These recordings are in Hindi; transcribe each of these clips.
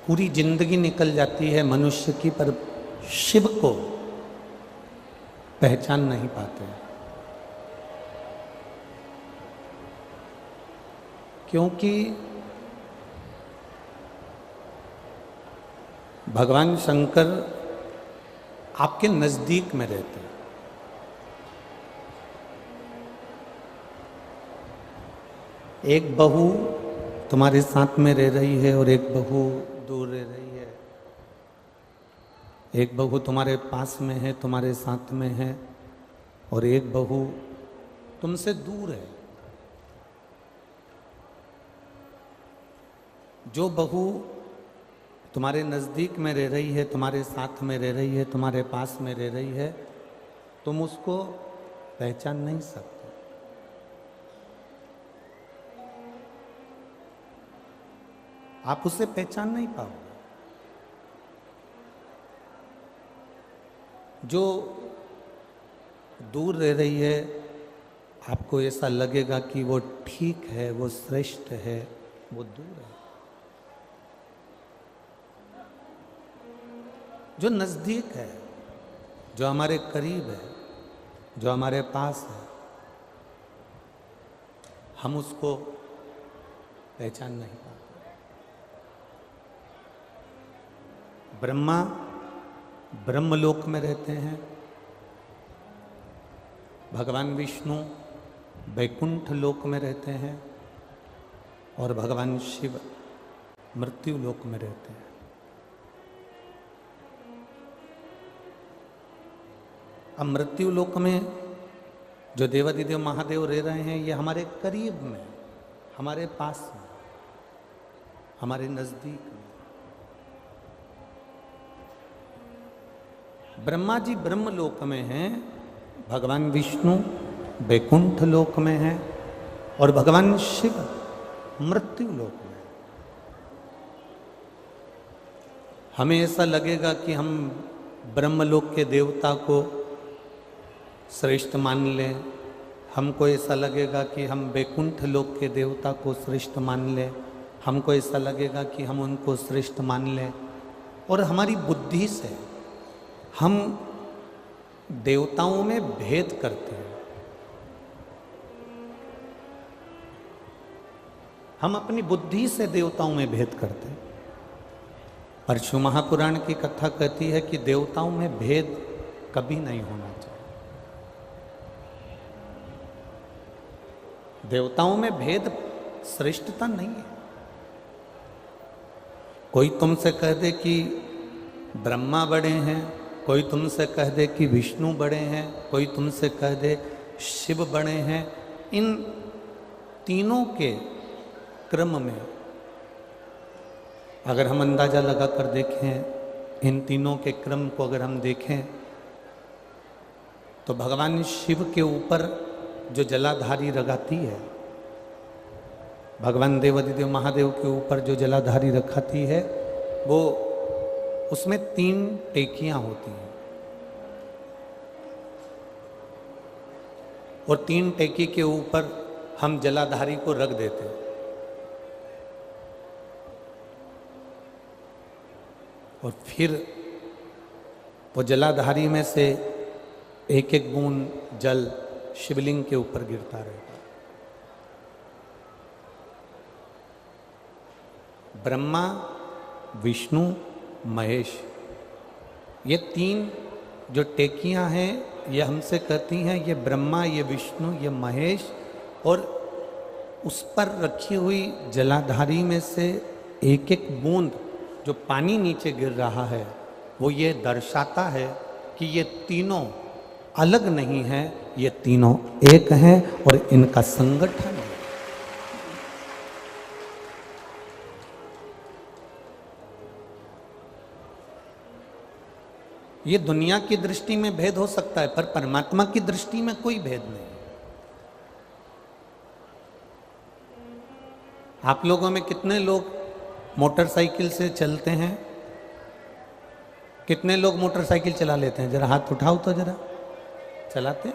पूरी जिंदगी निकल जाती है मनुष्य की, पर शिव को पहचान नहीं पाते। क्योंकि भगवान शंकर आपके नजदीक में रहते हैं। एक बहू तुम्हारे साथ में रह रही है और एक बहू दूर रह रही है। एक बहू तुम्हारे पास में है, तुम्हारे साथ में है, और एक बहू तुमसे दूर है। जो बहू तुम्हारे नज़दीक में रह रही है, तुम्हारे साथ में रह रही है, तुम्हारे पास में रह रही है, तुम उसको पहचान नहीं सकते। आप उसे पहचान नहीं पाओगे। जो दूर रह रही है, आपको ऐसा लगेगा कि वो ठीक है, वो श्रेष्ठ है, वो दूर है। जो नजदीक है, जो हमारे करीब है, जो हमारे पास है, हम उसको पहचान नहीं पाते। ब्रह्मा ब्रह्मलोक में रहते हैं, भगवान विष्णु वैकुंठ लोक में रहते हैं, और भगवान शिव मृत्यु लोक में रहते हैं। अब मृत्यु लोक में जो देवादिदेव महादेव रह रहे हैं, ये हमारे करीब में, हमारे पास में, हमारे नजदीक में। ब्रह्मा जी ब्रह्मलोक में हैं, भगवान विष्णु वैकुंठ लोक में हैं, और भगवान शिव मृत्यु लोक में। हमें ऐसा लगेगा कि हम ब्रह्मलोक के देवता को श्रेष्ठ मान लें, हमको ऐसा लगेगा कि हम वैकुंठ लोक के देवता को श्रेष्ठ मान लें, हमको ऐसा लगेगा कि हम उनको श्रेष्ठ मान लें, और हमारी बुद्धि से हम देवताओं में भेद करते हैं। हम अपनी बुद्धि से देवताओं में भेद करते हैं। परशु महापुराण की कथा कहती है कि देवताओं में भेद कभी नहीं होना चाहिए। देवताओं में भेद श्रेष्ठता नहीं है। कोई तुमसे कह दे कि ब्रह्मा बड़े हैं, कोई तुमसे कह दे कि विष्णु बड़े हैं, कोई तुमसे कह दे शिव बड़े हैं, इन तीनों के क्रम में अगर हम अंदाजा लगा कर देखें, इन तीनों के क्रम को अगर हम देखें, तो भगवान शिव के ऊपर जो जलाधारी रखाती है, भगवान देवादिदेव महादेव के ऊपर जो जलाधारी रखाती है, वो उसमें 3 टेकियां होती हैं, और 3 टेकी के ऊपर हम जलाधारी को रख देते हैं, और फिर वो जलाधारी में से एक एक बूंद जल शिवलिंग के ऊपर गिरता रहेगा। ब्रह्मा, विष्णु, महेश, ये 3 जो टेकियां हैं, ये हमसे कहती हैं ये ब्रह्मा, ये विष्णु, ये महेश, और उस पर रखी हुई जलाधारी में से एक एक बूंद जो पानी नीचे गिर रहा है, वो ये दर्शाता है कि ये तीनों अलग नहीं हैं, ये तीनों एक हैं, और इनका संगठन है। ये दुनिया की दृष्टि में भेद हो सकता है, पर परमात्मा की दृष्टि में कोई भेद नहीं। आप लोगों में कितने लोग मोटरसाइकिल से चलते हैं? कितने लोग मोटरसाइकिल चला लेते हैं? जरा हाथ उठाओ तो जरा। चलाते?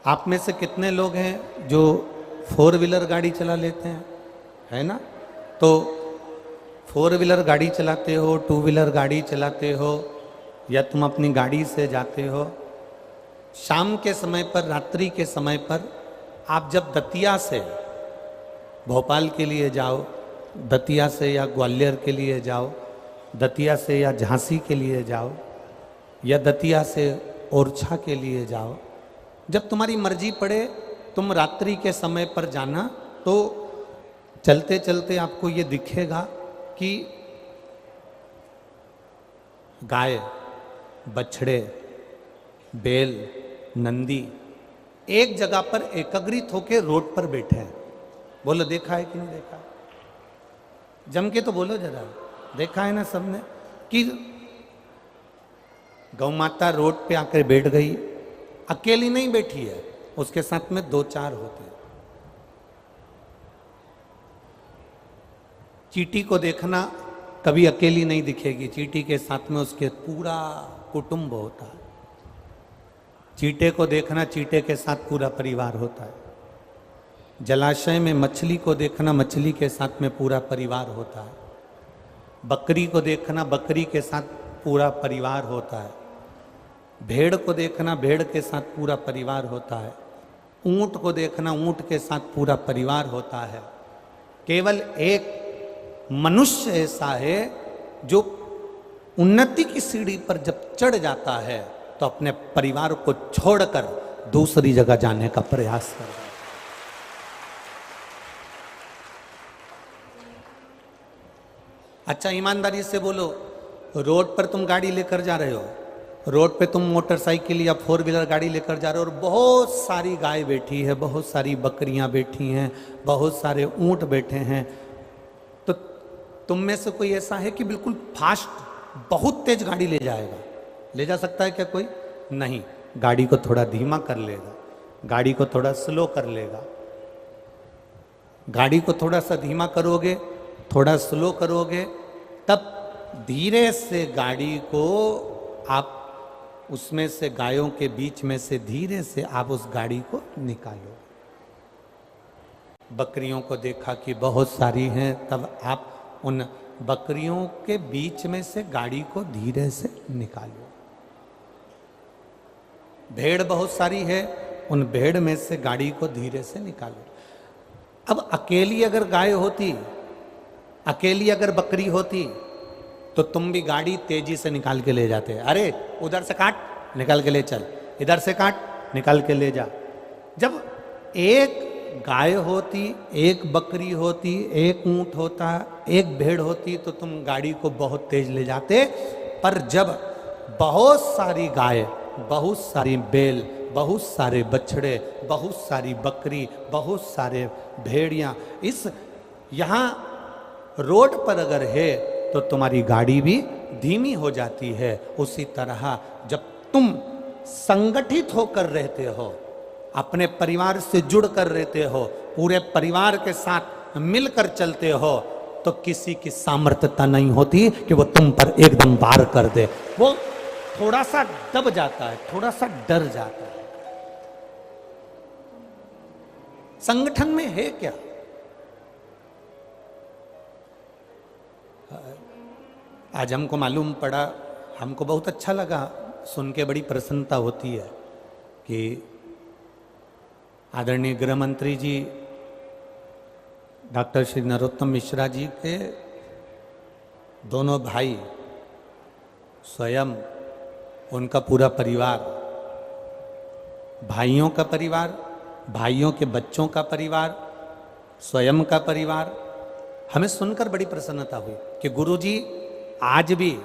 आप में से कितने लोग हैं जो 4 व्हीलर गाड़ी चला लेते हैं? है ना? तो फोर व्हीलर गाड़ी चलाते हो, टू व्हीलर गाड़ी चलाते हो, या तुम अपनी गाड़ी से जाते हो, शाम के समय पर, रात्रि के समय पर आप जब दतिया से भोपाल के लिए जाओ, दतिया से या ग्वालियर के लिए जाओ, दतिया से या झांसी के लिए जाओ, या दतिया से ओरछा के लिए जाओ, जब तुम्हारी मर्जी पड़े तुम रात्रि के समय पर जाना, तो चलते चलते आपको ये दिखेगा कि गाय, बछड़े, बैल, नंदी एक जगह पर एकत्रित होकर रोड पर बैठे हैं। बोलो देखा है कि नहीं देखा? जम के तो बोलो जरा, देखा है ना सबने कि गौ माता रोड पे आकर बैठ गई, अकेली नहीं बैठी है, उसके साथ में दो चार होते हैं। चींटी को देखना, कभी अकेली नहीं दिखेगी, चींटी के साथ में उसके पूरा कुटुंब होता है। चींटे को देखना, चींटे के साथ पूरा परिवार होता है। जलाशय में मछली को देखना, मछली के साथ में पूरा परिवार होता है। बकरी को देखना, बकरी के साथ पूरा परिवार होता है। भेड़ को देखना, भेड़ के साथ पूरा परिवार होता है। ऊंट को देखना, ऊंट के साथ पूरा परिवार होता है। केवल एक मनुष्य ऐसा है जो उन्नति की सीढ़ी पर जब चढ़ जाता है तो अपने परिवार को छोड़कर दूसरी जगह जाने का प्रयास करता है। अच्छा ईमानदारी से बोलो, रोड पर तुम गाड़ी लेकर जा रहे हो, रोड पे तुम मोटरसाइकिल या फोर व्हीलर गाड़ी लेकर जा रहे हो और बहुत सारी गाय बैठी है, बहुत सारी बकरियां बैठी हैं, बहुत सारे ऊंट बैठे हैं, तो तुम में से कोई ऐसा है कि बिल्कुल फास्ट, बहुत तेज गाड़ी ले जाएगा? ले जा सकता है क्या कोई? नहीं, गाड़ी को थोड़ा धीमा कर लेगा, गाड़ी को थोड़ा स्लो कर लेगा। गाड़ी को थोड़ा सा धीमा करोगे, थोड़ा स्लो करोगे, तब धीरे से गाड़ी को आप उसमें से, गायों के बीच में से धीरे से आप उस गाड़ी को निकालो। बकरियों को देखा कि बहुत सारी हैं, तब आप उन बकरियों के बीच में से गाड़ी को धीरे से निकालो। भेड़ बहुत सारी है, उन भेड़ में से गाड़ी को धीरे से निकालो। अब अकेली अगर गाय होती, अकेली अगर बकरी होती, तो तुम भी गाड़ी तेजी से निकाल के ले जाते। अरे उधर से काट, निकाल के ले चल, इधर से काट, निकाल के ले जा। जब एक गाय होती, एक बकरी होती, एक ऊंट होता, एक भेड़ होती, तो तुम गाड़ी को बहुत तेज ले जाते। पर जब बहुत सारी गाय, बहुत सारी बैल, बहुत सारे बछड़े, बहुत सारी बकरी, बहुत सारे भेड़ियां इस यहाँ रोड पर अगर है, तो तुम्हारी गाड़ी भी धीमी हो जाती है। उसी तरह जब तुम संगठित होकर रहते हो, अपने परिवार से जुड़कर रहते हो, पूरे परिवार के साथ मिलकर चलते हो, तो किसी की सामर्थ्यता नहीं होती कि वो तुम पर एकदम वार कर दे। वो थोड़ा सा दब जाता है, थोड़ा सा डर जाता है। संगठन में है क्या? आज हमको मालूम पड़ा, हमको बहुत अच्छा लगा, सुन के बड़ी प्रसन्नता होती है कि आदरणीय गृह मंत्री जी डॉक्टर श्री नरोत्तम मिश्रा जी के दोनों भाई, स्वयं उनका पूरा परिवार, भाइयों का परिवार, भाइयों के बच्चों का परिवार, स्वयं का परिवार, हमें सुनकर बड़ी प्रसन्नता हुई कि गुरुजी आज भी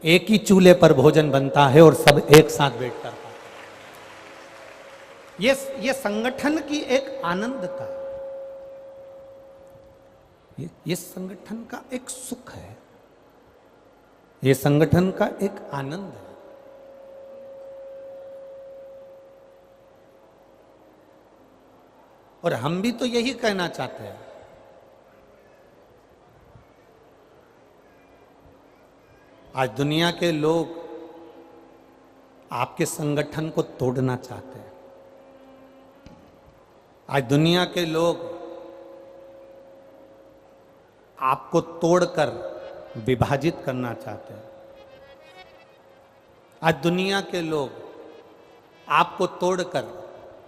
एक ही चूल्हे पर भोजन बनता है और सब एक साथ बैठकर खाते हैं। ये संगठन की एक आनंद का, ये संगठन का एक सुख है, ये संगठन का एक आनंद है। और हम भी तो यही कहना चाहते हैं। आज दुनिया के लोग आपके संगठन को तोड़ना चाहते हैं। आज दुनिया के लोग आपको तोड़कर विभाजित करना चाहते हैं। आज दुनिया के लोग आपको तोड़कर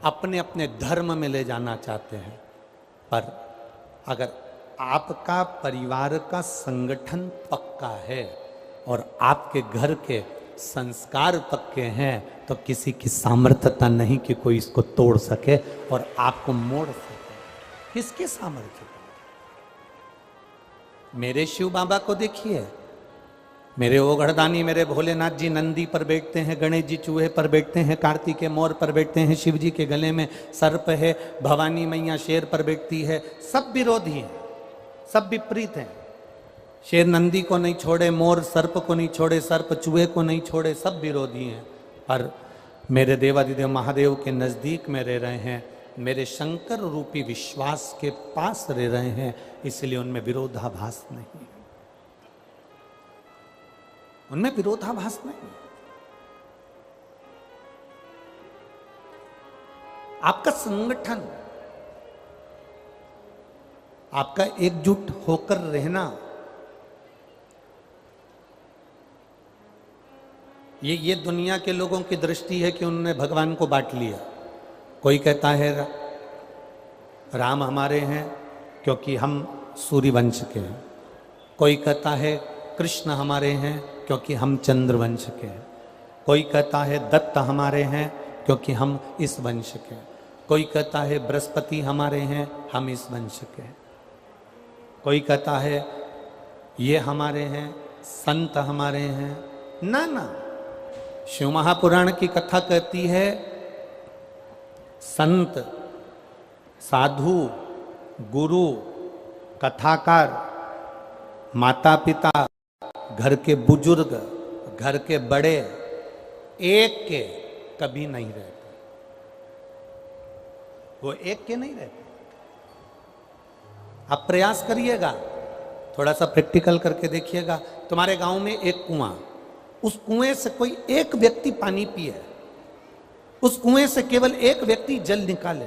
अपने अपने धर्म में ले जाना चाहते हैं, पर अगर आपका परिवार का संगठन पक्का है और आपके घर के संस्कार पक्के हैं तो किसी की सामर्थ्यता नहीं कि कोई इसको तोड़ सके और आपको मोड़ सके। किसके सामर्थ्य? मेरे शिव बाबा को देखिए, मेरे ओघड़दानी, मेरे भोलेनाथ जी नंदी पर बैठते हैं, गणेश जी चूहे पर बैठते हैं, कार्तिकेय मोर पर बैठते हैं, शिव जी के गले में सर्प है, भवानी मैया शेर पर बैठती है। सब विरोधी हैं, सब विपरीत हैं। शेर नंदी को नहीं छोड़े, मोर सर्प को नहीं छोड़े, सर्प चूहे को नहीं छोड़े, सब विरोधी हैं। पर मेरे देवादिदेव महादेव के नज़दीक में रह रहे हैं, मेरे शंकर रूपी विश्वास के पास रह रहे हैं, इसलिए उनमें विरोधाभास नहीं है, उनमें विरोधाभास नहीं। आपका संगठन, आपका एकजुट होकर रहना, ये दुनिया के लोगों की दृष्टि है कि उन्होंने भगवान को बांट लिया। कोई कहता है राम हमारे हैं क्योंकि हम सूर्य वंश के हैं, कोई कहता है कृष्ण हमारे हैं क्योंकि हम चंद्र वंश के हैं, कोई कहता है दत्त हमारे हैं क्योंकि हम इस वंश के हैं, कोई कहता है बृहस्पति हमारे हैं, हम इस वंश के हैं, कोई कहता है ये हमारे हैं, संत हमारे हैं। ना ना, शिव महापुराण की कथा कहती है संत, साधु, गुरु, कथाकार, माता पिता, घर के बुजुर्ग, घर के बड़े एक के कभी नहीं रहते, वो एक के नहीं रहते। आप प्रयास करिएगा, थोड़ा सा प्रैक्टिकल करके देखिएगा। तुम्हारे गांव में एक कुआं, उस कुएं से कोई एक व्यक्ति पानी पिए, उस कुएं से केवल एक व्यक्ति जल निकाले,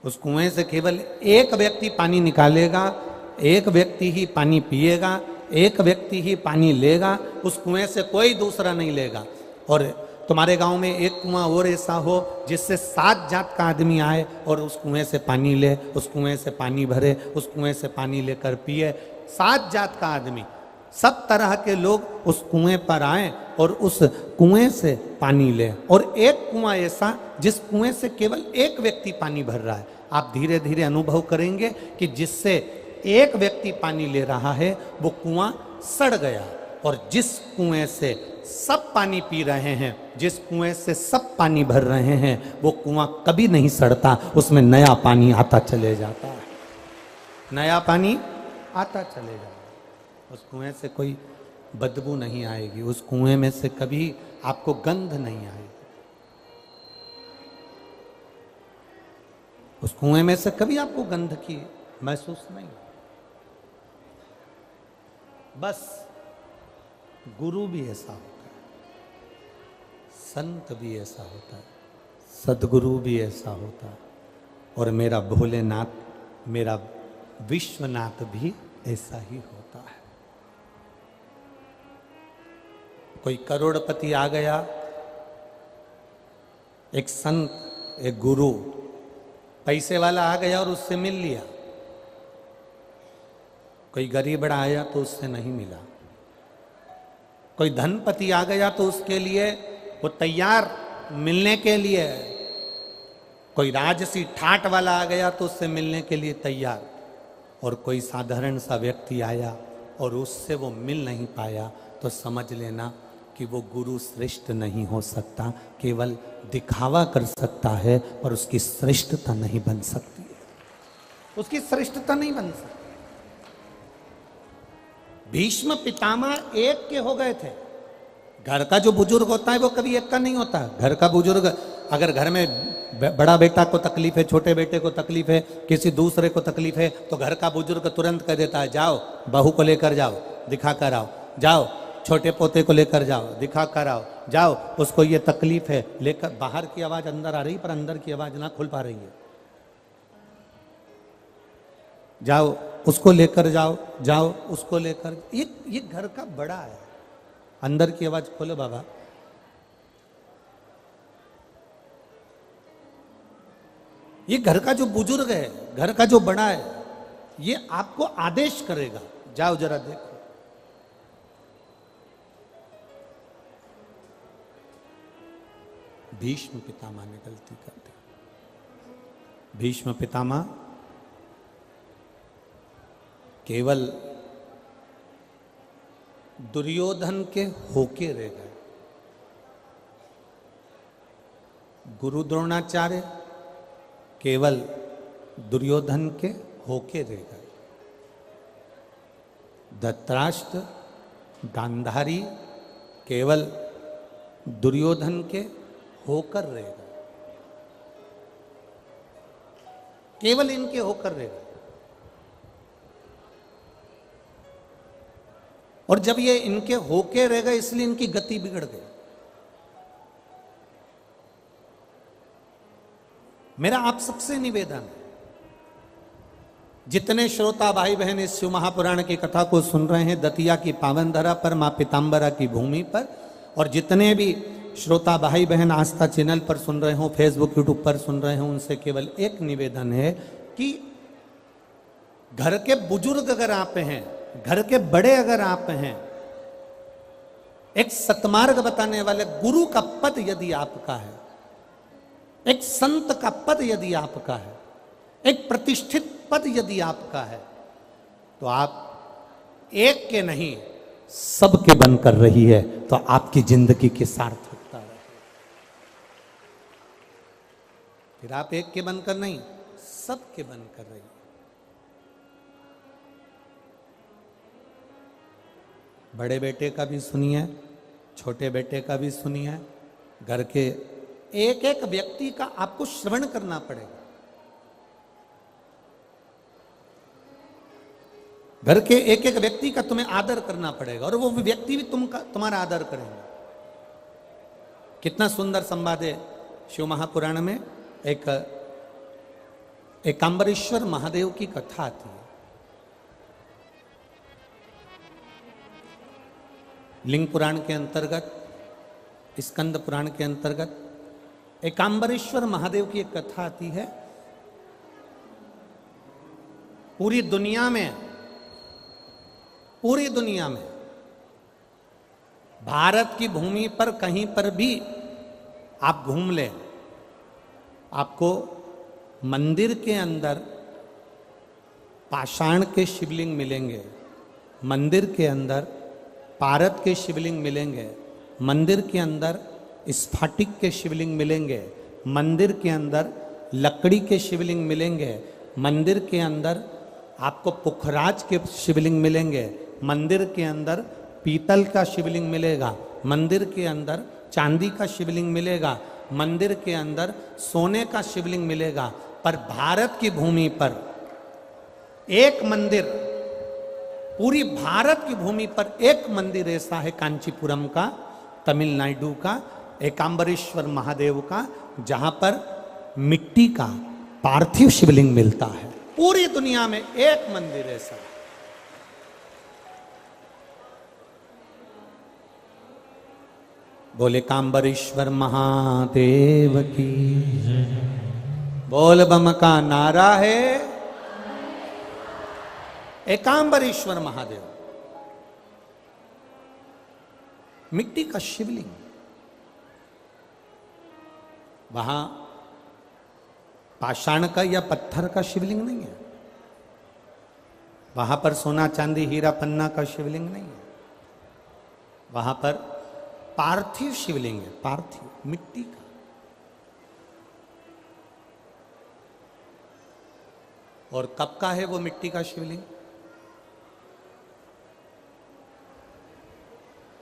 उस कुएं से केवल एक व्यक्ति पानी निकालेगा, एक व्यक्ति ही पानी पिएगा, एक व्यक्ति ही पानी लेगा, उस कुएं से कोई दूसरा नहीं लेगा। और तुम्हारे गांव में एक कुआं और ऐसा हो जिससे 7 जात का आदमी आए और उस कुएं से पानी ले, उस कुएं से पानी भरे, उस कुएं से पानी लेकर पिए। 7 जात का आदमी, सब तरह के लोग उस कुएं पर आए और उस कुएं से पानी ले। और एक कुआं ऐसा जिस कुएं से केवल एक व्यक्ति पानी भर रहा है। आप धीरे धीरे अनुभव करेंगे कि जिससे एक व्यक्ति पानी ले रहा है वो कुआं सड़ गया, और जिस कुएं से सब पानी पी रहे हैं, जिस कुएं से सब पानी भर रहे हैं, वो कुआं कभी नहीं सड़ता, उसमें नया पानी आता चले जाता है, नया पानी आता चले जाता है। उस कुएं से कोई बदबू नहीं आएगी, उस कुएं में से कभी आपको गंध नहीं आएगी, उस कुएं में से कभी आपको गंध की महसूस नहीं। बस गुरु भी ऐसा होता है, संत भी ऐसा होता है, सदगुरु भी ऐसा होता है, और मेरा भोलेनाथ, मेरा विश्वनाथ भी ऐसा ही होता है। कोई करोड़पति आ गया, एक संत, एक गुरु, पैसे वाला आ गया और उससे मिल लिया। कोई गरीबड़ा आया तो उससे नहीं मिला। कोई धनपति आ गया तो उसके लिए वो तैयार मिलने के लिए। कोई राजसी ठाट वाला आ गया तो उससे मिलने के लिए तैयार। और कोई साधारण सा व्यक्ति आया और उससे वो मिल नहीं पाया तो समझ लेना कि वो गुरु श्रेष्ठ नहीं हो सकता, केवल दिखावा कर सकता है, पर उसकी श्रेष्ठता नहीं बन सकती, उसकी श्रेष्ठता नहीं बन सकती। भीष्म पितामह एक के हो गए थे। घर का जो बुजुर्ग होता है वो कभी एक का नहीं होता। घर का बुजुर्ग, अगर घर में बड़ा बेटा को तकलीफ है, छोटे बेटे को तकलीफ है, किसी दूसरे को तकलीफ है, तो घर का बुजुर्ग तुरंत कह देता है, जाओ बहू को लेकर जाओ, दिखा कर आओ, जाओ छोटे पोते को लेकर जाओ, दिखा कर आओ, जाओ उसको ये तकलीफ है लेकर। बाहर की आवाज अंदर आ रही, पर अंदर की आवाज ना खुल पा रही है। जाओ उसको लेकर जाओ, जाओ उसको लेकर। ये घर का बड़ा है। अंदर की आवाज खोलो बाबा। ये घर का जो बुजुर्ग है, घर का जो बड़ा है, ये आपको आदेश करेगा, जाओ जरा देखो। भीष्म पितामह ने गलती कर दी। भीष्म पितामह केवल दुर्योधन के होके रह गए। गुरु द्रोणाचार्य केवल दुर्योधन के होके रह गए। धृतराष्ट्र गांधारी केवल दुर्योधन के होकर रह गए, केवल इनके होकर रह गए। और जब ये इनके होके रह गए इसलिए इनकी गति बिगड़ गई। मेरा आप सबसे निवेदन है, जितने श्रोता भाई बहन इस शिव महापुराण की कथा को सुन रहे हैं दतिया की पावन धरा पर, मां पीताम्बरा की भूमि पर, और जितने भी श्रोता भाई बहन आस्था चैनल पर सुन रहे हो, फेसबुक यूट्यूब पर सुन रहे हो, उनसे केवल एक निवेदन है कि घर के बुजुर्ग अगर आप हैं, घर के बड़े अगर आप हैं, एक सतमार्ग बताने वाले गुरु का पद यदि आपका है, एक संत का पद यदि आपका है, एक प्रतिष्ठित पद यदि आपका है, तो आप एक के नहीं सबके बनकर रही है, तो आपकी जिंदगी की सार्थकता है। फिर आप एक के बनकर नहीं सबके बनकर रही है। बड़े बेटे का भी सुनिए, छोटे बेटे का भी सुनिए, घर के एक एक व्यक्ति का आपको श्रवण करना पड़ेगा। घर के एक एक व्यक्ति का तुम्हें आदर करना पड़ेगा और वो व्यक्ति भी तुम्हारा आदर करेंगे। कितना सुंदर संवाद है शिव महापुराण में। एक एकांबरेश्वर महादेव की कथा आती है। लिंग पुराण के अंतर्गत, स्कंद पुराण के अंतर्गत एकांबरेश्वर महादेव की एक कथा आती है। पूरी दुनिया में भारत की भूमि पर कहीं पर भी आप घूम लें, आपको मंदिर के अंदर पाषाण के शिवलिंग मिलेंगे, मंदिर के अंदर पारद के शिवलिंग मिलेंगे, मंदिर के अंदर स्फटिक के शिवलिंग मिलेंगे, मंदिर के अंदर लकड़ी के शिवलिंग मिलेंगे, मंदिर के अंदर आपको पुखराज के शिवलिंग मिलेंगे, मंदिर के अंदर पीतल का शिवलिंग मिलेगा, मंदिर के अंदर चांदी का शिवलिंग मिलेगा, मंदिर के अंदर सोने का शिवलिंग मिलेगा। पर भारत की भूमि पर एक मंदिर, पूरी भारत की भूमि पर एक मंदिर ऐसा है, कांचीपुरम का, तमिलनाडु का, एकांबरेश्वर महादेव का, जहां पर मिट्टी का पार्थिव शिवलिंग मिलता है। पूरी दुनिया में एक मंदिर ऐसा है। बोले कांबरेश्वर महादेव की, बोल बम का नारा है। एकांबरेश्वर महादेव, मिट्टी का शिवलिंग, वहां पाषाण का या पत्थर का शिवलिंग नहीं है, वहां पर सोना चांदी हीरा पन्ना का शिवलिंग नहीं है, वहां पर पार्थिव शिवलिंग है, पार्थिव मिट्टी का। और कब का है वो मिट्टी का शिवलिंग?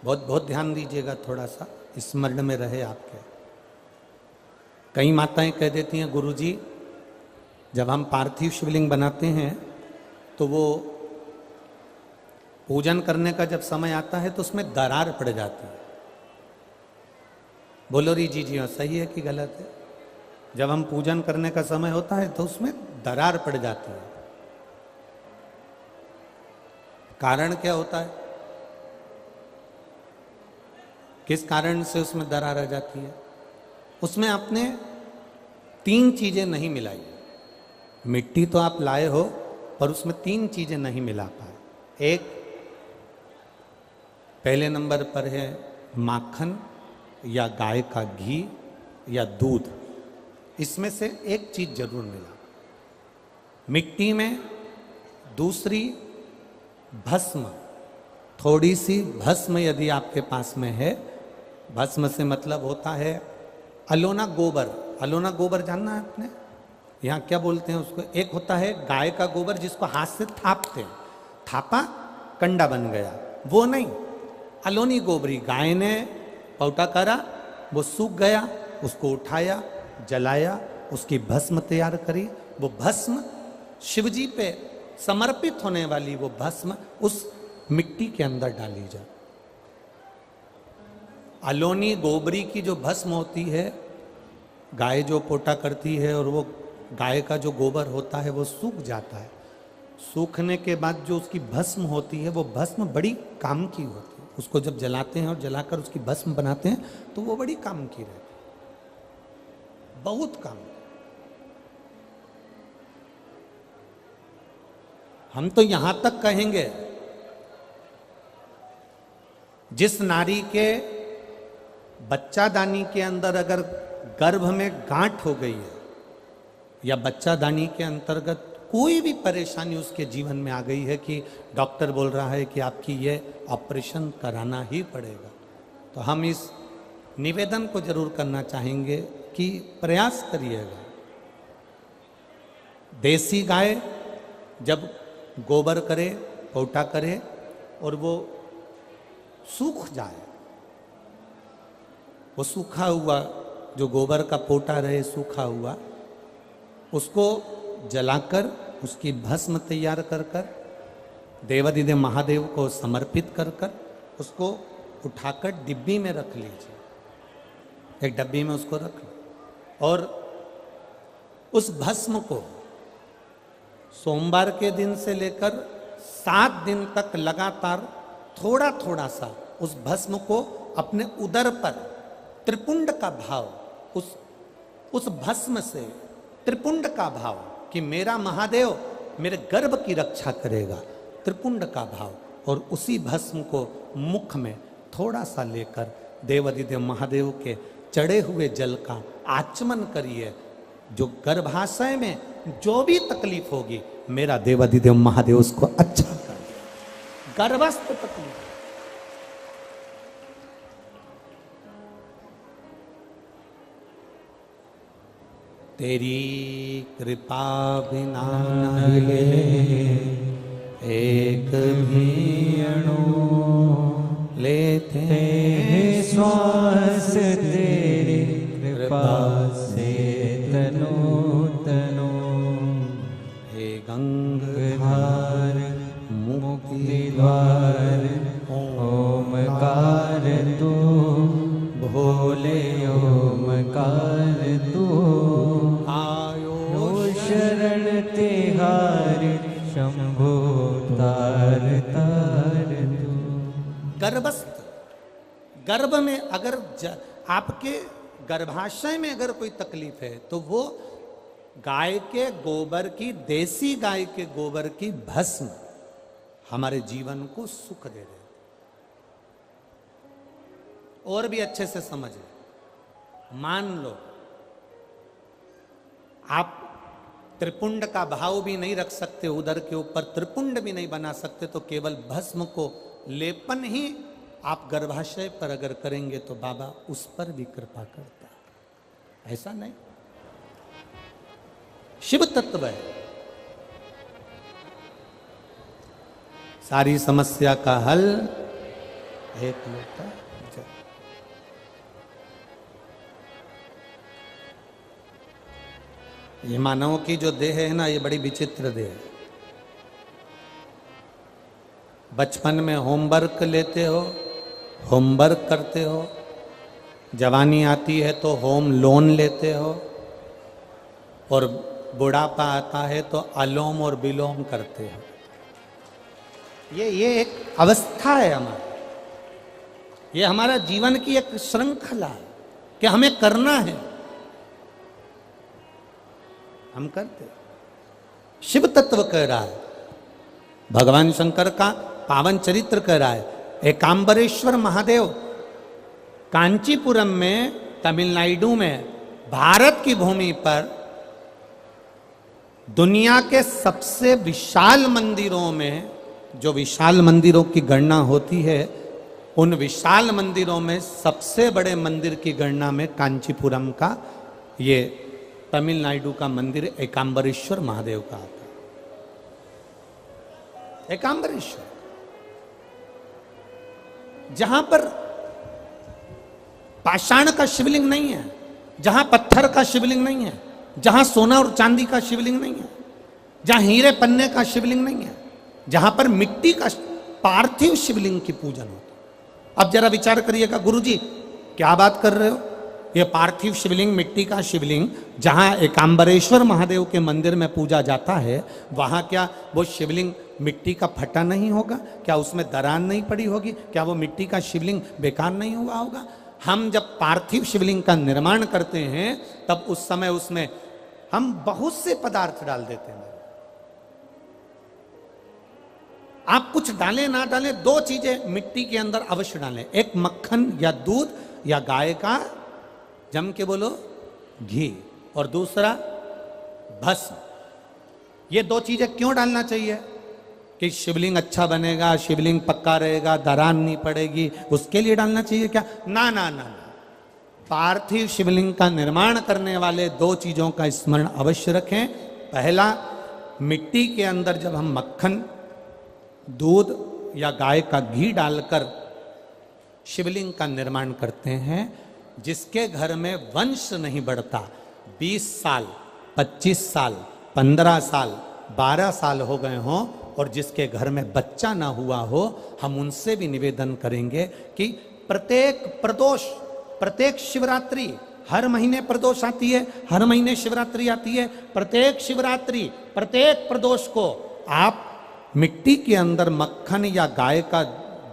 बहुत बहुत ध्यान दीजिएगा, थोड़ा सा स्मरण में रहे आपके। कई माताएं कह देती हैं, गुरुजी जब हम पार्थिव शिवलिंग बनाते हैं तो वो पूजन करने का जब समय आता है तो उसमें दरार पड़ जाती है। बोलो री जी हाँ, सही है कि गलत है? जब हम पूजन करने का समय होता है तो उसमें दरार पड़ जाती है। कारण क्या होता है? किस कारण से उसमें दरार आ जाती है? उसमें आपने 3 चीजें नहीं मिलाई। मिट्टी तो आप लाए हो, पर उसमें 3 चीजें नहीं मिला पाए। एक, पहले नंबर पर है माखन या गाय का घी या दूध। इसमें से एक चीज जरूर मिला मिट्टी में। दूसरी, भस्म, थोड़ी सी भस्म यदि आपके पास में है, भस्म से मतलब होता है अलोना गोबर। अलोना गोबर जानना है आपने? यहाँ क्या बोलते हैं उसको? एक होता है गाय का गोबर जिसको हाथ से थापते हैं, थापा कंडा बन गया, वो नहीं। अलोनी गोबरी, गाय ने पौटा करा, वो सूख गया, उसको उठाया, जलाया, उसकी भस्म तैयार करी। वो भस्म शिवजी पे समर्पित होने वाली वो भस्म उस मिट्टी के अंदर डाली जाए। अलोनी गोबरी की जो भस्म होती है, गाय जो पोटा करती है, और वो गाय का जो गोबर होता है वो सूख जाता है। सूखने के बाद जो उसकी भस्म होती है, वो भस्म बड़ी काम की होती है। उसको जब जलाते हैं और जलाकर उसकी भस्म बनाते हैं तो वो बड़ी काम की रहती है, बहुत काम। हम तो यहां तक कहेंगे, जिस नारी के बच्चादानी के अंदर अगर गर्भ में गांठ हो गई है या बच्चादानी के अंतर्गत कोई भी परेशानी उसके जीवन में आ गई है कि डॉक्टर बोल रहा है कि आपकी ये ऑपरेशन कराना ही पड़ेगा, तो हम इस निवेदन को जरूर करना चाहेंगे कि प्रयास करिएगा। देसी गाय जब गोबर करे, पोटा करे और वो सूख जाए, वो सूखा हुआ जो गोबर का पोटा रहे सूखा हुआ, उसको जलाकर उसकी भस्म तैयार कर कर देवाधिदेव महादेव को समर्पित कर कर उसको उठाकर डिब्बी में रख लीजिए। एक डब्बी में उसको रख लो और उस भस्म को सोमवार के दिन से लेकर 7 दिन तक लगातार थोड़ा थोड़ा सा उस भस्म को अपने उदर पर त्रिपुंड का भाव, उस भस्म से त्रिपुंड का भाव कि मेरा महादेव मेरे गर्भ की रक्षा करेगा, त्रिपुंड का भाव, और उसी भस्म को मुख में थोड़ा सा लेकर देवाधिदेव महादेव के चढ़े हुए जल का आचमन करिए। जो गर्भाशय में जो भी तकलीफ होगी, मेरा देवाधिदेव महादेव उसको अच्छा कर देगा। गर्भस्थ तकलीफ तेरी कृपा बिना न हिले एक भी अणु, लेते श्वास तेरी कृपा से तनो तनो। हे गंगाधार मुक्ति द्वार ओमकार तू, भोले ओमकार तू। आयो शरण तिहार शंभो तार तार तू। गर्भस्थ, गर्भ में अगर आपके गर्भाशय में अगर कोई तकलीफ है तो वो गाय के गोबर की, देसी गाय के गोबर की भस्म हमारे जीवन को सुख दे रहे। और भी अच्छे से समझे, मान लो आप त्रिपुंड का भाव भी नहीं रख सकते, उदर के ऊपर त्रिपुंड भी नहीं बना सकते, तो केवल भस्म को लेपन ही आप गर्भाशय पर अगर करेंगे तो बाबा उस पर भी कृपा करता है। ऐसा नहीं, शिव तत्व है। सारी समस्या का हल एक लोटा जल। ये मानव की जो देह है ना, ये बड़ी विचित्र देह है। बचपन में होमवर्क लेते हो, होमवर्क करते हो, जवानी आती है तो होम लोन लेते हो, और बुढ़ापा आता है तो अलोम और विलोम करते हो। ये एक अवस्था है हमारी, ये हमारा जीवन की एक श्रृंखला है कि हमें करना है, हम करते। शिव तत्व कह रहा है, भगवान शंकर का पावन चरित्र कह रहा है। एकांबरेश्वर महादेव कांचीपुरम में, तमिलनाडु में, भारत की भूमि पर दुनिया के सबसे विशाल मंदिरों में, जो विशाल मंदिरों की गणना होती है, उन विशाल मंदिरों में सबसे बड़े मंदिर की गणना में कांचीपुरम का, ये तमिलनाडु का मंदिर एकांबरेश्वर महादेव का आता है। एकांबरेश्वर, जहां पर पाषाण का शिवलिंग नहीं है, जहां पत्थर का शिवलिंग नहीं है, जहां सोना और चांदी का शिवलिंग नहीं है, जहां हीरे पन्ने का शिवलिंग नहीं है, जहां पर मिट्टी का पार्थिव शिवलिंग की पूजन होता। अब जरा विचार करिएगा, गुरुजी क्या बात कर रहे हो, ये पार्थिव शिवलिंग, मिट्टी का शिवलिंग जहां एकांबरेश्वर महादेव के मंदिर में पूजा जाता है, वहां क्या वो शिवलिंग मिट्टी का फटा नहीं होगा? क्या उसमें दरार नहीं पड़ी होगी? क्या वो मिट्टी का शिवलिंग बेकार नहीं हुआ होगा? हम जब पार्थिव शिवलिंग का निर्माण करते हैं तब उस समय उसमें हम बहुत से पदार्थ डाल देते हैं। आप कुछ डालें ना डालें, दो चीजें मिट्टी के अंदर अवश्य डालें, एक मक्खन या दूध या गाय का, जम के बोलो, घी, और दूसरा भस्म। ये दो चीजें क्यों डालना चाहिए? कि शिवलिंग अच्छा बनेगा, शिवलिंग पक्का रहेगा, दरार नहीं पड़ेगी, उसके लिए डालना चाहिए क्या? ना ना ना ना। पार्थिव शिवलिंग का निर्माण करने वाले दो चीजों का स्मरण अवश्य रखें। पहला, मिट्टी के अंदर जब हम मक्खन, दूध या गाय का घी डालकर शिवलिंग का निर्माण करते हैं, जिसके घर में वंश नहीं बढ़ता, 20 साल, 25 साल, 15 साल, 12 साल हो गए हों, और जिसके घर में बच्चा ना हुआ हो, हम उनसे भी निवेदन करेंगे कि प्रत्येक प्रदोष, प्रत्येक शिवरात्रि, हर महीने प्रदोष आती है, हर महीने शिवरात्रि आती है, प्रत्येक शिवरात्रि, प्रत्येक प्रदोष को आप मिट्टी के अंदर मक्खन या गाय का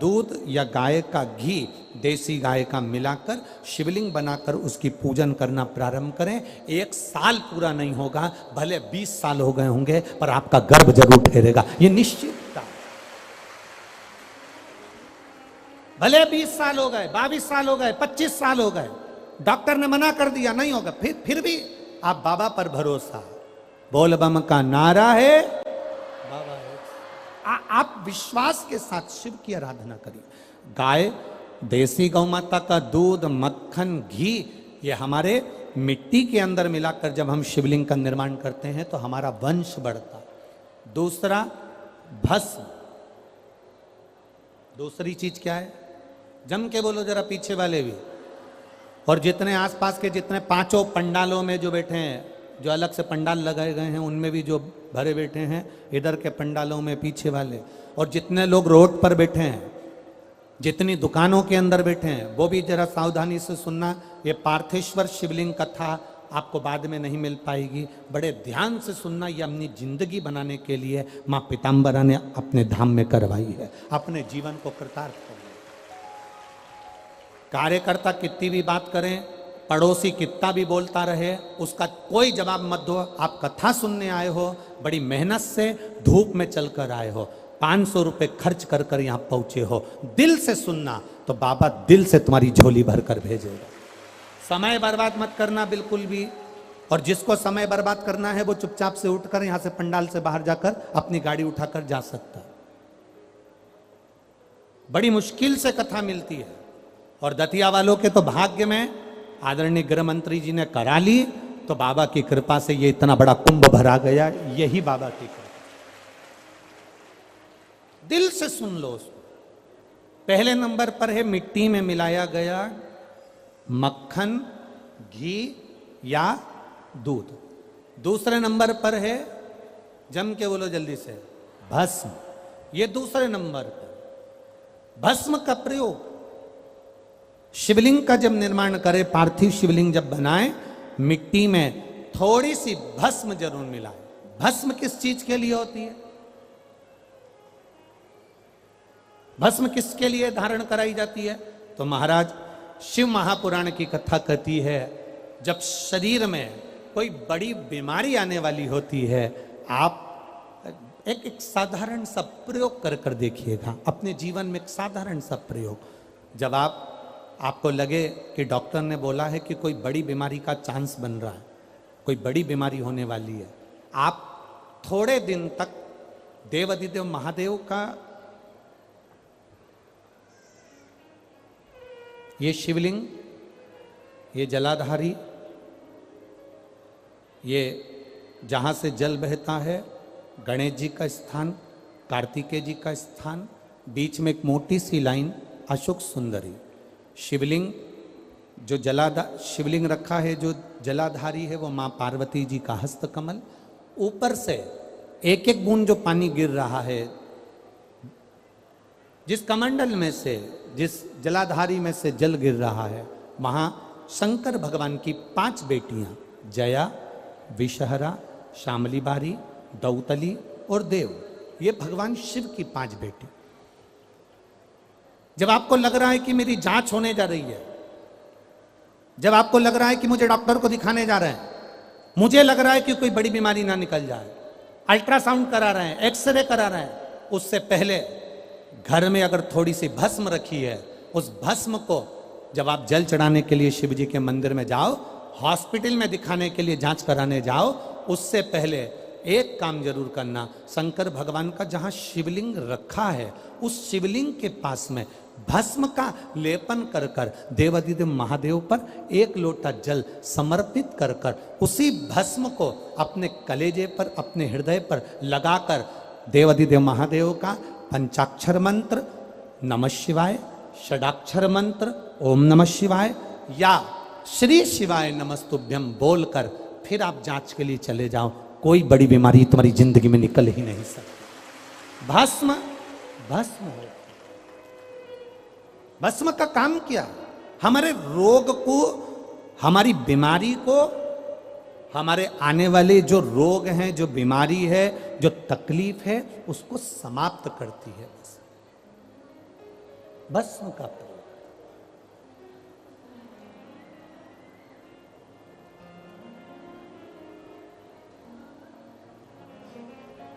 दूध या गाय का घी, देसी गाय का मिलाकर शिवलिंग बनाकर उसकी पूजन करना प्रारंभ करें। 1 साल पूरा नहीं होगा, भले 20 साल हो गए होंगे, पर आपका गर्भ जरूर ठहरेगा, ये निश्चितता। भले 20 साल हो गए, 22 साल हो गए, 25 साल हो गए, डॉक्टर ने मना कर दिया नहीं होगा, फिर भी आप बाबा पर भरोसा, बोल बम का नारा है, बाबा है। आप विश्वास के साथ शिव की आराधना करिए। गाय, देसी गौ माता का दूध, मक्खन, घी, ये हमारे मिट्टी के अंदर मिलाकर जब हम शिवलिंग का निर्माण करते हैं तो हमारा वंश बढ़ता। दूसरा, भस्म। दूसरी चीज क्या है? जम के बोलो जरा पीछे वाले भी, और जितने आसपास के जितने 5 पंडालों में जो बैठे हैं, जो अलग से पंडाल लगाए गए हैं, उनमें भी जो भरे बैठे हैं, इधर के पंडालों में पीछे वाले, और जितने लोग रोड पर बैठे हैं, जितनी दुकानों के अंदर बैठे हैं, वो भी जरा सावधानी से सुनना। ये पार्थेश्वर शिवलिंग कथा आपको बाद में नहीं मिल पाएगी, बड़े ध्यान से सुनना। ये अपनी जिंदगी बनाने के लिए माँ पीताम्बरा ने अपने धाम में करवाई है, अपने जीवन को कृतार्थ करना। कार्यकर्ता कितनी भी बात करें, पड़ोसी कितना भी बोलता रहे, उसका कोई जवाब मत दो। आप कथा सुनने आए हो, बड़ी मेहनत से धूप में चलकर आए हो, 500 रुपए खर्च कर कर यहां पहुंचे हो, दिल से सुनना तो बाबा दिल से तुम्हारी झोली भर कर भेजेगा। समय बर्बाद मत करना बिल्कुल भी, और जिसको समय बर्बाद करना है वो चुपचाप से उठकर यहां से पंडाल से बाहर जाकर अपनी गाड़ी उठाकर जा सकता है। बड़ी मुश्किल से कथा मिलती है, और दतिया वालों के तो भाग्य में आदरणीय गृह मंत्री जी ने करा ली, तो बाबा की कृपा से ये इतना बड़ा कुंभ भरा गया, यही बाबा की कृपा। दिल से सुन लो उसको। पहले नंबर पर है मिट्टी में मिलाया गया मक्खन, घी या दूध। दूसरे नंबर पर है, जम के बोलो जल्दी से, भस्म। ये दूसरे नंबर पर भस्म का प्रयोग। शिवलिंग का जब निर्माण करे, पार्थिव शिवलिंग जब बनाए, मिट्टी में थोड़ी सी भस्म जरूर मिलाए। भस्म किस चीज के लिए होती है? भस्म किसके लिए धारण कराई जाती है? तो महाराज शिव महापुराण की कथा कहती है, जब शरीर में कोई बड़ी बीमारी आने वाली होती है, आप एक साधारण सा प्रयोग कर देखिएगा अपने जीवन में, एक साधारण सा प्रयोग। जब आपको लगे कि डॉक्टर ने बोला है कि कोई बड़ी बीमारी का चांस बन रहा है, कोई बड़ी बीमारी होने वाली है, आप थोड़े दिन तक देवाधिदेव महादेव का ये शिवलिंग, ये जलाधारी, ये जहाँ से जल बहता है, गणेश जी का स्थान, कार्तिकेय जी का स्थान, बीच में एक मोटी सी लाइन अशोक सुंदरी, शिवलिंग जो शिवलिंग रखा है, जो जलाधारी है वो माँ पार्वती जी का हस्तकमल, ऊपर से एक एक बूंद जो पानी गिर रहा है, जिस कमंडल में से, जिस जलाधारी में से जल गिर रहा है, वहां शंकर भगवान की 5 बेटियां, जया, विषहरा, शामली बारी, दौतली और देव, ये भगवान शिव की 5 बेटी। जब आपको लग रहा है कि मेरी जांच होने जा रही है, जब आपको लग रहा है कि मुझे डॉक्टर को दिखाने जा रहे हैं, मुझे लग रहा है कि कोई बड़ी बीमारी ना निकल जाए, अल्ट्रासाउंड करा रहे हैं, एक्सरे करा रहे हैं, उससे पहले घर में अगर थोड़ी सी भस्म रखी है, उस भस्म को जब आप जल चढ़ाने के लिए शिव जी के मंदिर में जाओ, हॉस्पिटल में दिखाने के लिए जांच कराने जाओ, उससे पहले एक काम जरूर करना, शंकर भगवान का जहां शिवलिंग रखा है, उस शिवलिंग के पास में भस्म का लेपन कर कर देवाधिदेव महादेव पर 1 लोटा जल समर्पित कर कर उसी भस्म को अपने कलेजे पर, अपने हृदय पर लगाकर देवाधिदेव महादेव का पंचाक्षर मंत्र नमः शिवाय, षडाक्षर मंत्र ओम नमः शिवाय या श्री शिवाय नमस्तुभ्यम बोलकर फिर आप जांच के लिए चले जाओ। कोई बड़ी बीमारी तुम्हारी जिंदगी में निकल ही नहीं सकती। भस्म भस्म हो, भस्म का काम क्या? हमारे रोग को, हमारी बीमारी को, हमारे आने वाले जो रोग हैं, जो बीमारी है, जो तकलीफ है, उसको समाप्त करती है भस्म का प्रयोग।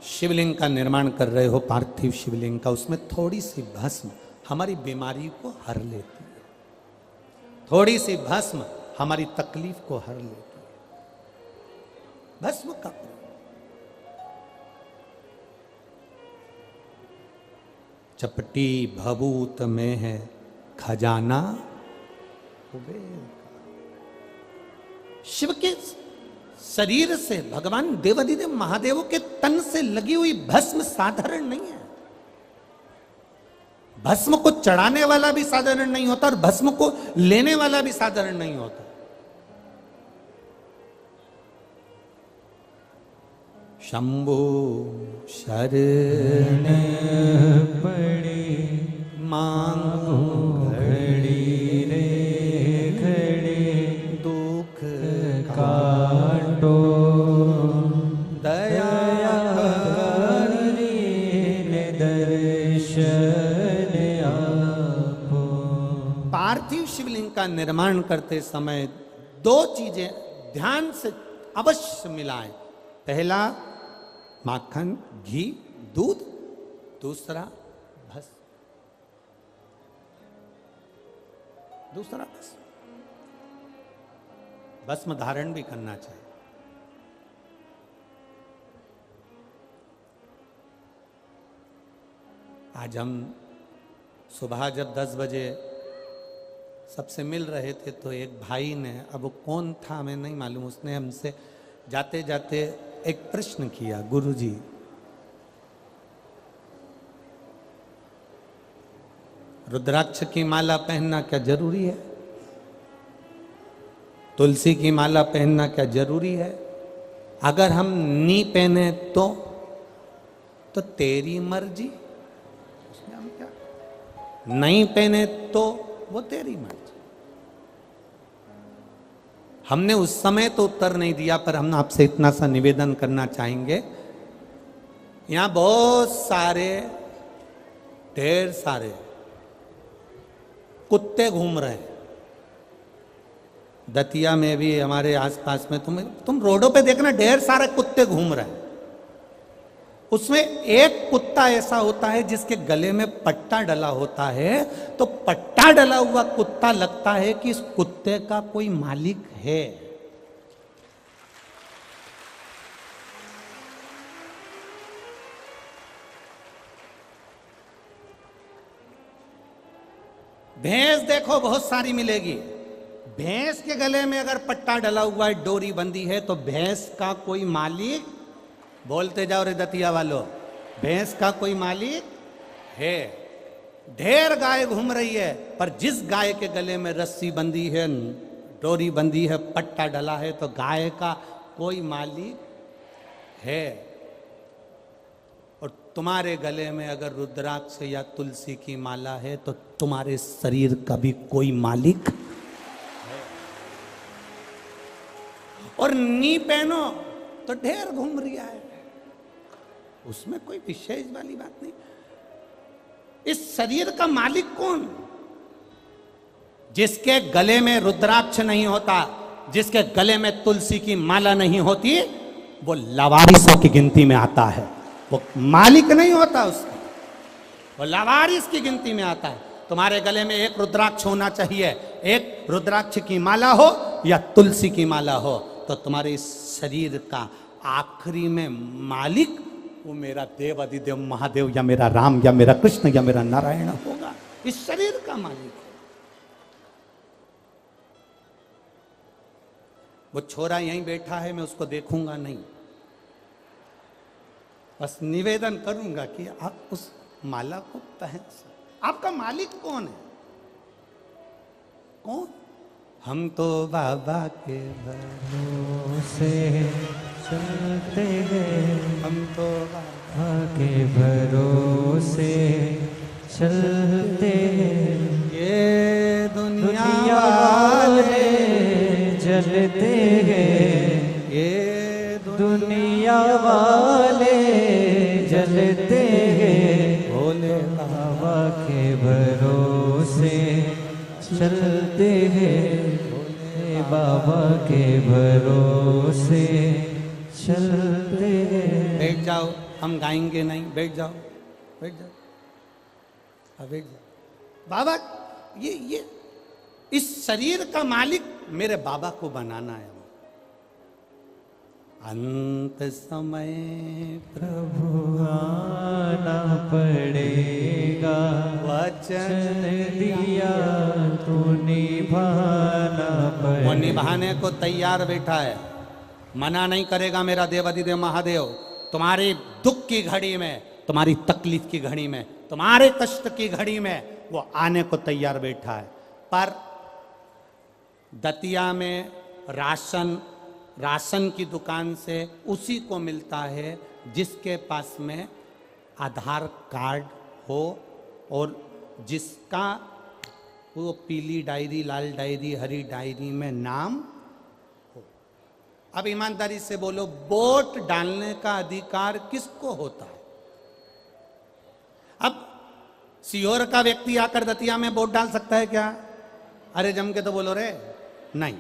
शिवलिंग का निर्माण कर रहे हो, पार्थिव शिवलिंग का, उसमें थोड़ी सी भस्म हमारी बीमारी को हर लेती है, थोड़ी सी भस्म हमारी तकलीफ को हर लेती है। भस्म का चपटी भभूत में है खजाना कुबेर का। शिव के शरीर से, भगवान देवाधिदेव महादेव के तन से लगी हुई भस्म साधारण नहीं है। भस्म को चढ़ाने वाला भी साधारण नहीं होता और भस्म को लेने वाला भी साधारण नहीं होता। शंभो शरण पड़ी मांगो घड़ी रे घड़ी दुख काटो दया ने दर्शन आपो। पार्थिव शिवलिंग का निर्माण करते समय 2 चीजें ध्यान से अवश्य मिलाएं। पहला माखन, घी, दूध, दूसरा भस्म, दूसरा भस्म धारण भी करना चाहिए। आज हम सुबह जब 10 बजे सबसे मिल रहे थे तो एक भाई ने, अब वो कौन था हमें नहीं मालूम, उसने हमसे जाते जाते एक प्रश्न किया, गुरुजी रुद्राक्ष की माला पहनना क्या जरूरी है? तुलसी की माला पहनना क्या जरूरी है? अगर हम नहीं पहने तो तेरी मर्जी, उसमें हम क्या, नहीं पहने तो वो तेरी मर्जी। हमने उस समय तो उत्तर नहीं दिया, पर हम आपसे इतना सा निवेदन करना चाहेंगे, यहां बहुत सारे ढेर सारे कुत्ते घूम रहे हैं। दतिया में भी हमारे आसपास में तुम रोडों पे देखना, ढेर सारे कुत्ते घूम रहे हैं। उसमें एक कुत्ता ऐसा होता है जिसके गले में पट्टा डला होता है, तो पट्टा डला हुआ कुत्ता लगता है कि इस कुत्ते का कोई मालिक है। भैंस देखो बहुत सारी मिलेगी, भैंस के गले में अगर पट्टा डला हुआ है, डोरी बंधी है, तो भैंस का कोई मालिक, बोलते जाओ रे दतिया वालों, भैंस का कोई मालिक है। ढेर गाय घूम रही है, पर जिस गाय के गले में रस्सी बंधी है, डोरी बंधी है, पट्टा डला है, तो गाय का कोई मालिक है। और तुम्हारे गले में अगर रुद्राक्ष या तुलसी की माला है, तो तुम्हारे शरीर का भी कोई मालिक है। और नी पहनो तो ढेर घूम रही है, उसमें कोई विशेष वाली बात नहीं। इस शरीर का मालिक कौन? जिसके गले में रुद्राक्ष नहीं होता, जिसके गले में तुलसी की माला नहीं होती, वो लावारिसों की गिनती में आता है। वो मालिक नहीं होता उसका, वो लावारिस की गिनती में आता है। तुम्हारे गले में एक रुद्राक्ष होना चाहिए, एक रुद्राक्ष की माला हो या तुलसी की माला हो, तो तुम्हारे इस शरीर का आखिरी में मालिक वो मेरा देव अधिदेव महादेव या मेरा राम या मेरा कृष्ण या मेरा नारायण होगा। इस शरीर का मालिक वो छोरा यहीं बैठा है, मैं उसको देखूंगा नहीं, बस निवेदन करूंगा कि आप उस माला को पहन सकते। आपका मालिक कौन है? कौन? हम तो बाबा के भरोसे चलते हैं, हम तो बाबा के भरोसे चलते हैं। ये दुनिया दुनिया वाले जलते हैं, ये दुनिया वाले जलते हैं। भोले बाबा के भरोसे चलते हैं, भोले बाबा के भरोसे चलते हैं। बैठ जाओ, हम गाएंगे नहीं, बैठ जाओ, बैठ जाओ, हाँ बैठ जाओ। बाबा ये इस शरीर का मालिक मेरे बाबा को बनाना है। अंत समय प्रभु आना पड़ेगा, वचन दिया तो निभाना पड़ेगा। वो निभाने को तैयार बैठा है, मना नहीं करेगा मेरा देव अधिदेव महादेव। तुम्हारी दुख की घड़ी में, तुम्हारी तकलीफ की घड़ी में, तुम्हारे कष्ट की घड़ी में वो आने को तैयार बैठा है। पर दतिया में राशन की दुकान से उसी को मिलता है जिसके पास में आधार कार्ड हो और जिसका वो पीली डायरी, लाल डायरी, हरी डायरी में नाम हो। अब ईमानदारी से बोलो, वोट डालने का अधिकार किसको होता है? अब सीहोर का व्यक्ति आकर दतिया में वोट डाल सकता है क्या? अरे जम के तो बोलो रे, नहीं।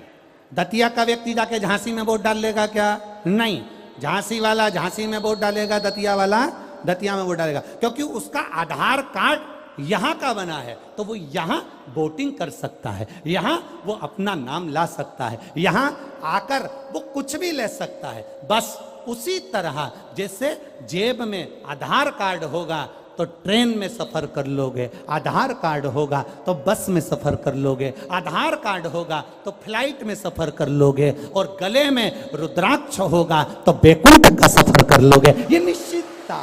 दतिया का व्यक्ति जाके झांसी में वोट डाल लेगा क्या? नहीं। झांसी वाला झांसी में वोट डालेगा, दतिया वाला दतिया में वोट डालेगा, क्योंकि उसका आधार कार्ड यहां का बना है, तो वो यहां वोटिंग कर सकता है, यहां वो अपना नाम ला सकता है, यहां आकर वो कुछ भी ले सकता है। बस उसी तरह जैसे जेब में आधार कार्ड होगा तो ट्रेन में सफर कर लोगे, आधार कार्ड होगा तो बस में सफर कर लोगे, आधार कार्ड होगा तो फ्लाइट में सफर कर लोगे, और गले में रुद्राक्ष होगा तो बैकुंठ का सफर कर लोगे। ये निश्चितता।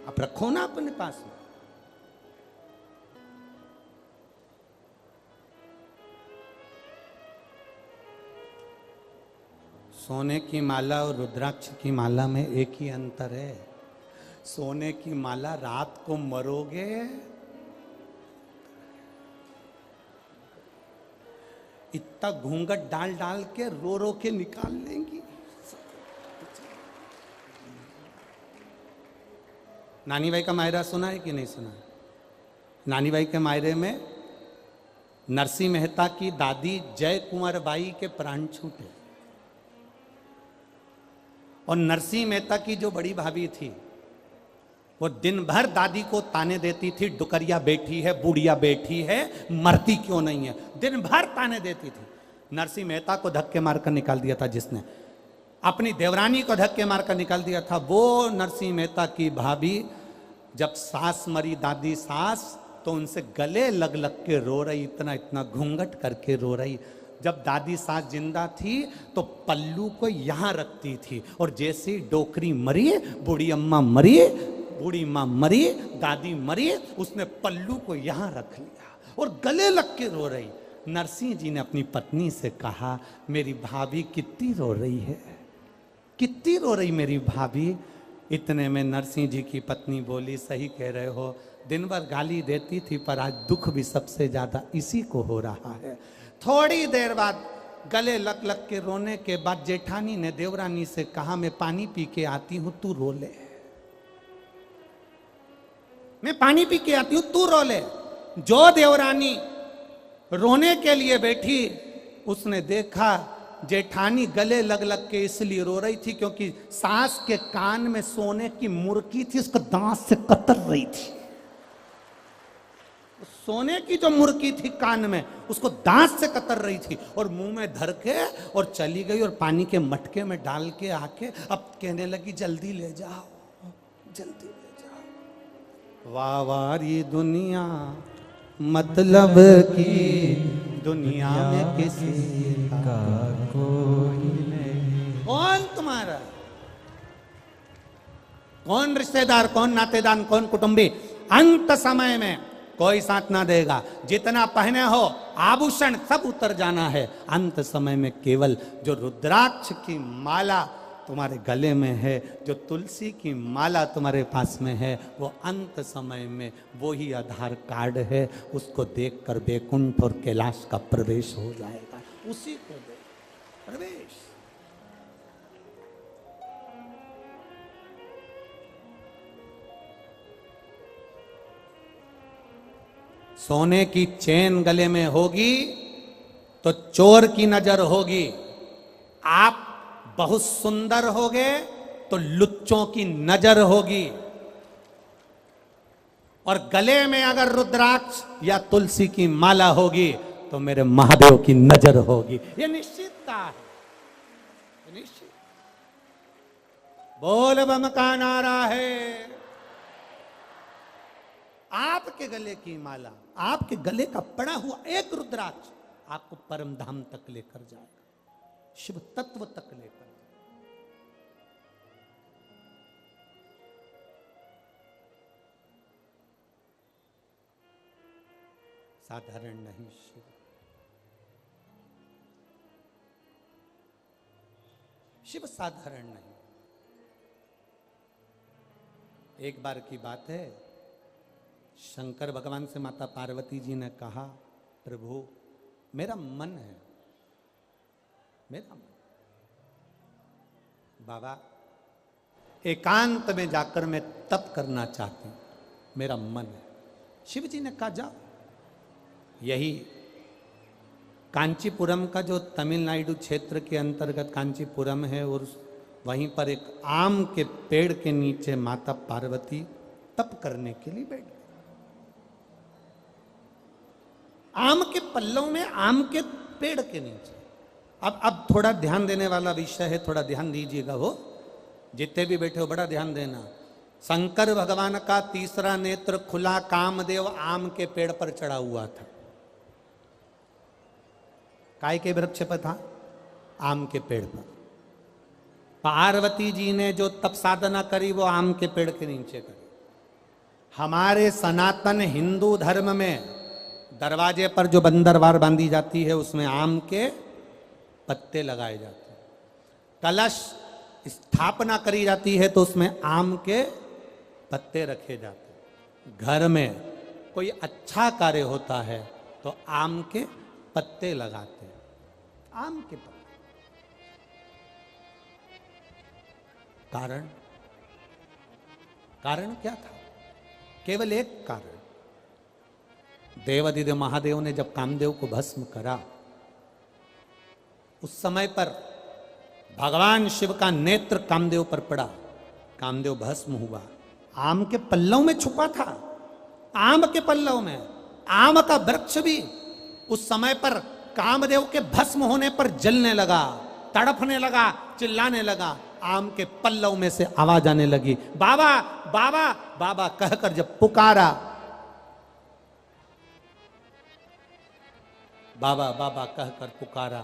आप रखो ना अपने पास में। सोने की माला और रुद्राक्ष की माला में एक ही अंतर है। सोने की माला रात को मरोगे, इतना घूंघट डाल डाल के रो रो के निकाल लेंगी। नानी बाई का मायरा सुना है कि नहीं सुना है? नानी बाई के मायरे में नरसिंह मेहता की दादी जय कुंवर बाई के प्राण छूटे और नरसिंह मेहता की जो बड़ी भाभी थी वो दिन भर दादी को ताने देती थी, डुकरिया बैठी है, बूढ़िया बैठी है, मरती क्यों नहीं है, दिन भर ताने देती थी। नरसिंह मेहता को धक्के मारकर निकाल दिया था जिसने, अपनी देवरानी को धक्के मारकर निकाल दिया था वो नरसिंह मेहता की भाभी। जब सास मरी, दादी सास, तो उनसे गले लग लग के रो रही, इतना इतना घूंघट करके रो रही। जब दादी सास जिंदा थी तो पल्लू को यहाँ रखती थी और जैसे ही डोकरी मरी, बूढ़ी अम्मा मरी, बूढ़ी माँ मरी, दादी मरी, उसने पल्लू को यहाँ रख लिया और गले लग के रो रही। नरसिंह जी ने अपनी पत्नी से कहा, मेरी भाभी कितनी रो रही है, कितनी रो रही मेरी भाभी। इतने में नरसिंह जी की पत्नी बोली, सही कह रहे हो, दिन भर गाली देती थी पर आज दुख भी सबसे ज्यादा इसी को हो रहा है। थोड़ी देर बाद गले लग लग के रोने के बाद जेठानी ने देवरानी से कहा, मैं पानी पी के आती हूं, तू रो ले, मैं पानी पी के आती हूं, तू रो ले। जो देवरानी रोने के लिए बैठी, उसने देखा जेठानी गले लग लग के इसलिए रो रही थी क्योंकि सास के कान में सोने की मुर्की थी, उसको दांत से कतर रही थी। सोने की जो मुर्की थी कान में, उसको दांत से कतर रही थी और मुंह में धर के और चली गई और पानी के मटके में डाल के आके अब कहने लगी, जल्दी ले जाओ, जल्दी ले जाओ। वाह वारी दुनिया मतलब की दुनिया में किसी का कोई नहीं। कौन तुम्हारा, कौन रिश्तेदार, कौन नातेदार, कौन कुटुंबी, अंत समय में कोई साथ ना देगा। जितना पहने हो आभूषण सब उतर जाना है। अंत समय में केवल जो रुद्राक्ष की माला तुम्हारे गले में है, जो तुलसी की माला तुम्हारे पास में है, वो अंत समय में वो ही आधार कार्ड है। उसको देखकर बैकुंठ और कैलाश का प्रवेश हो जाएगा। उसी को दे प्रवेश। सोने की चेन गले में होगी तो चोर की नजर होगी। आप बहुत सुंदर होगे तो लुच्चों की नजर होगी। और गले में अगर रुद्राक्ष या तुलसी की माला होगी तो मेरे महादेव की नजर होगी। ये निश्चितता है, निश्चित। बोल बम का नारा है। आपके गले की माला, आपके गले का पड़ा हुआ एक रुद्राक्ष आपको परम धाम तक लेकर जाएगा, शिव तत्व तक लेकर। साधारण नहीं शिव, शिव साधारण नहीं। एक बार की बात है, शंकर भगवान से माता पार्वती जी ने कहा, प्रभु मेरा मन है, मेरा मन, बाबा एकांत में जाकर मैं तप करना चाहती हूं, मेरा मन है। शिव जी ने कहा जाओ। यही कांचीपुरम का जो तमिलनाडु क्षेत्र के अंतर्गत कांचीपुरम है, और वहीं पर एक आम के पेड़ के नीचे माता पार्वती तप करने के लिए बैठ गई। आम के पल्लों में, आम के पेड़ के नीचे। अब थोड़ा ध्यान देने वाला विषय है, थोड़ा ध्यान दीजिएगा। हो जितने भी बैठे हो बड़ा ध्यान देना। शंकर भगवान का तीसरा नेत्र खुला, कामदेव आम के पेड़ पर चढ़ा हुआ था। काय के वृक्ष पर था? आम के पेड़ पर। पार्वती जी ने जो तप साधना करी वो आम के पेड़ के नीचे करी। हमारे सनातन हिंदू धर्म में दरवाजे पर जो बंदरवार बांधी जाती है उसमें आम के पत्ते लगाए जाते हैं। कलश स्थापना करी जाती है तो उसमें आम के पत्ते रखे जाते हैं। घर में कोई अच्छा कार्य होता है तो आम के पत्ते लगाते हैं। आम के पत्ते। कारण क्या था? केवल एक कारण। देवाधिदेव महादेव ने जब कामदेव को भस्म करा, उस समय पर भगवान शिव का नेत्र कामदेव पर पड़ा, कामदेव भस्म हुआ। आम के पल्लव में छुपा था, आम के पल्लव में। आम का वृक्ष भी उस समय पर कामदेव के भस्म होने पर जलने लगा, तड़पने लगा, चिल्लाने लगा। आम के पल्लव में से आवाज आने लगी, बाबा बाबा बाबा कहकर जब पुकारा, बाबा बाबा कहकर पुकारा,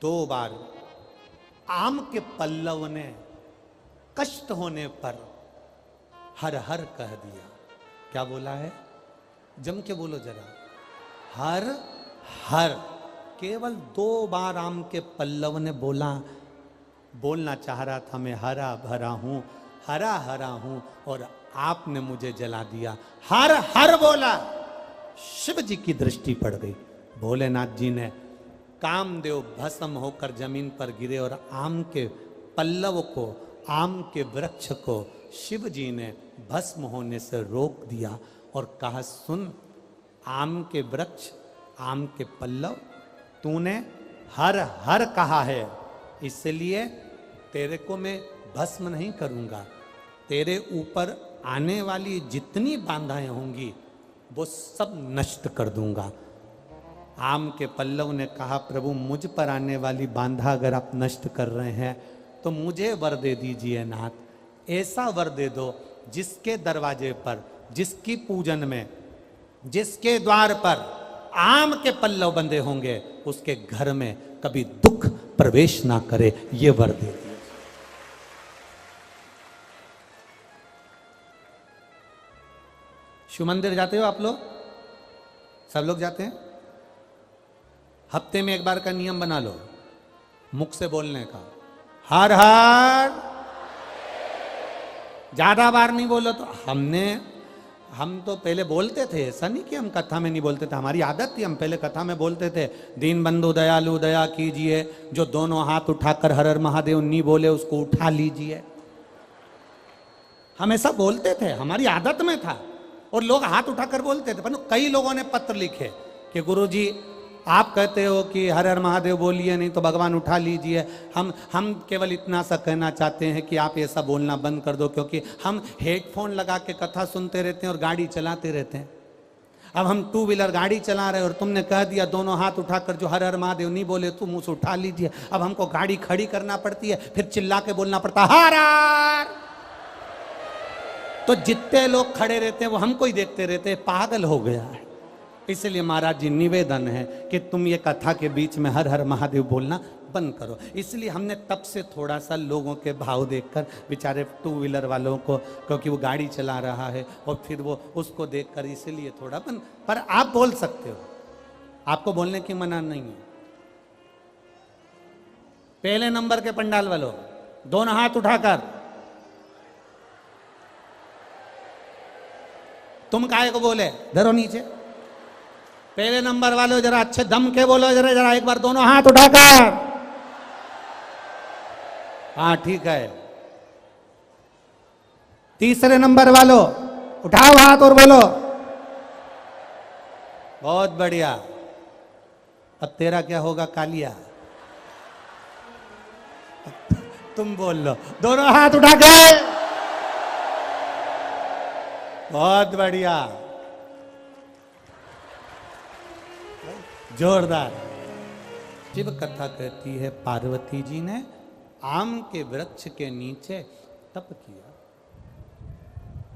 2 बार आम के पल्लव ने कष्ट होने पर हर हर कह दिया। क्या बोला है? जम के बोलो जरा, हर हर। केवल 2 बार आम के पल्लव ने बोलना चाह रहा था, मैं हरा भरा हूं, हरा हरा हूं, और आपने मुझे जला दिया। हर हर बोला, शिव जी की दृष्टि पड़ गई। भोलेनाथ जी ने कामदेव भस्म होकर जमीन पर गिरे और आम के पल्लव को, आम के वृक्ष को शिव जी ने भस्म होने से रोक दिया और कहा, सुन आम के वृक्ष, आम के पल्लव, तूने हर हर कहा है, इसलिए तेरे को मैं भस्म नहीं करूंगा। तेरे ऊपर आने वाली जितनी बाधाएं होंगी वो सब नष्ट कर दूंगा। आम के पल्लव ने कहा, प्रभु मुझ पर आने वाली बाधा अगर आप नष्ट कर रहे हैं तो मुझे वर दे दीजिए नाथ। ऐसा वर दे दो जिसके दरवाजे पर, जिसकी पूजन में, जिसके द्वार पर आम के पल्लव बंधे होंगे, उसके घर में कभी दुख प्रवेश ना करे, ये वर दे दीजिए। शिव मंदिर जाते हो आप लोग? सब लोग जाते हैं? हफ्ते में एक बार का नियम बना लो, मुख से बोलने का, हर हर। ज्यादा बार नहीं बोलो तो हम तो पहले बोलते थे, ऐसा नहीं कि हम कथा में नहीं बोलते थे, हमारी आदत थी, हम पहले कथा में बोलते थे, दीन बंधु दयालु दया कीजिए, जो दोनों हाथ उठाकर हर हर महादेव नहीं बोले उसको उठा लीजिए। हम ऐसा बोलते थे, हमारी आदत में था, और लोग हाथ उठाकर बोलते थे। पर कई लोगों ने पत्र लिखे कि गुरुजी आप कहते हो कि हर हर महादेव बोलिए, नहीं तो भगवान उठा लीजिए। हम केवल इतना सा कहना चाहते हैं कि आप ऐसा बोलना बंद कर दो, क्योंकि हम हेडफोन लगा के कथा सुनते रहते हैं और गाड़ी चलाते रहते हैं। अब हम 2 व्हीलर गाड़ी चला रहे हैं और तुमने कह दिया दोनों हाथ उठाकर जो हर हर महादेव नहीं बोले तुम उसे उठा लीजिए। अब हमको गाड़ी खड़ी करना पड़ती है, फिर चिल्ला के बोलना पड़ता है हर हर। तो जितने लोग खड़े रहते हैं वो हमको ही देखते रहते हैं, पागल हो गया है। इसलिए महाराज जी निवेदन है कि तुम ये कथा के बीच में हर हर महादेव बोलना बंद करो। इसलिए हमने तब से थोड़ा सा लोगों के भाव देखकर, बेचारे 2 व्हीलर वालों को, क्योंकि वो गाड़ी चला रहा है और फिर वो उसको देखकर, इसलिए थोड़ा बंद। पर आप बोल सकते हो, आपको बोलने की मना नहीं है। पहले नंबर के पंडाल वालों, दोनों हाथ उठाकर, तुम काहे को बोले, धरो नीचे। पहले नंबर वालों जरा अच्छे दम के बोलो, जरा एक बार दोनों हाथ उठाकर। हाँ ठीक है। तीसरे नंबर वालों उठाओ हाथ और बोलो। बहुत बढ़िया। अब तेरा क्या होगा कालिया? तुम बोल लो, दोनों हाथ उठा के। बहुत बढ़िया, जोरदार। शिव कथा कहती है पार्वती जी ने आम के वृक्ष के नीचे तप किया।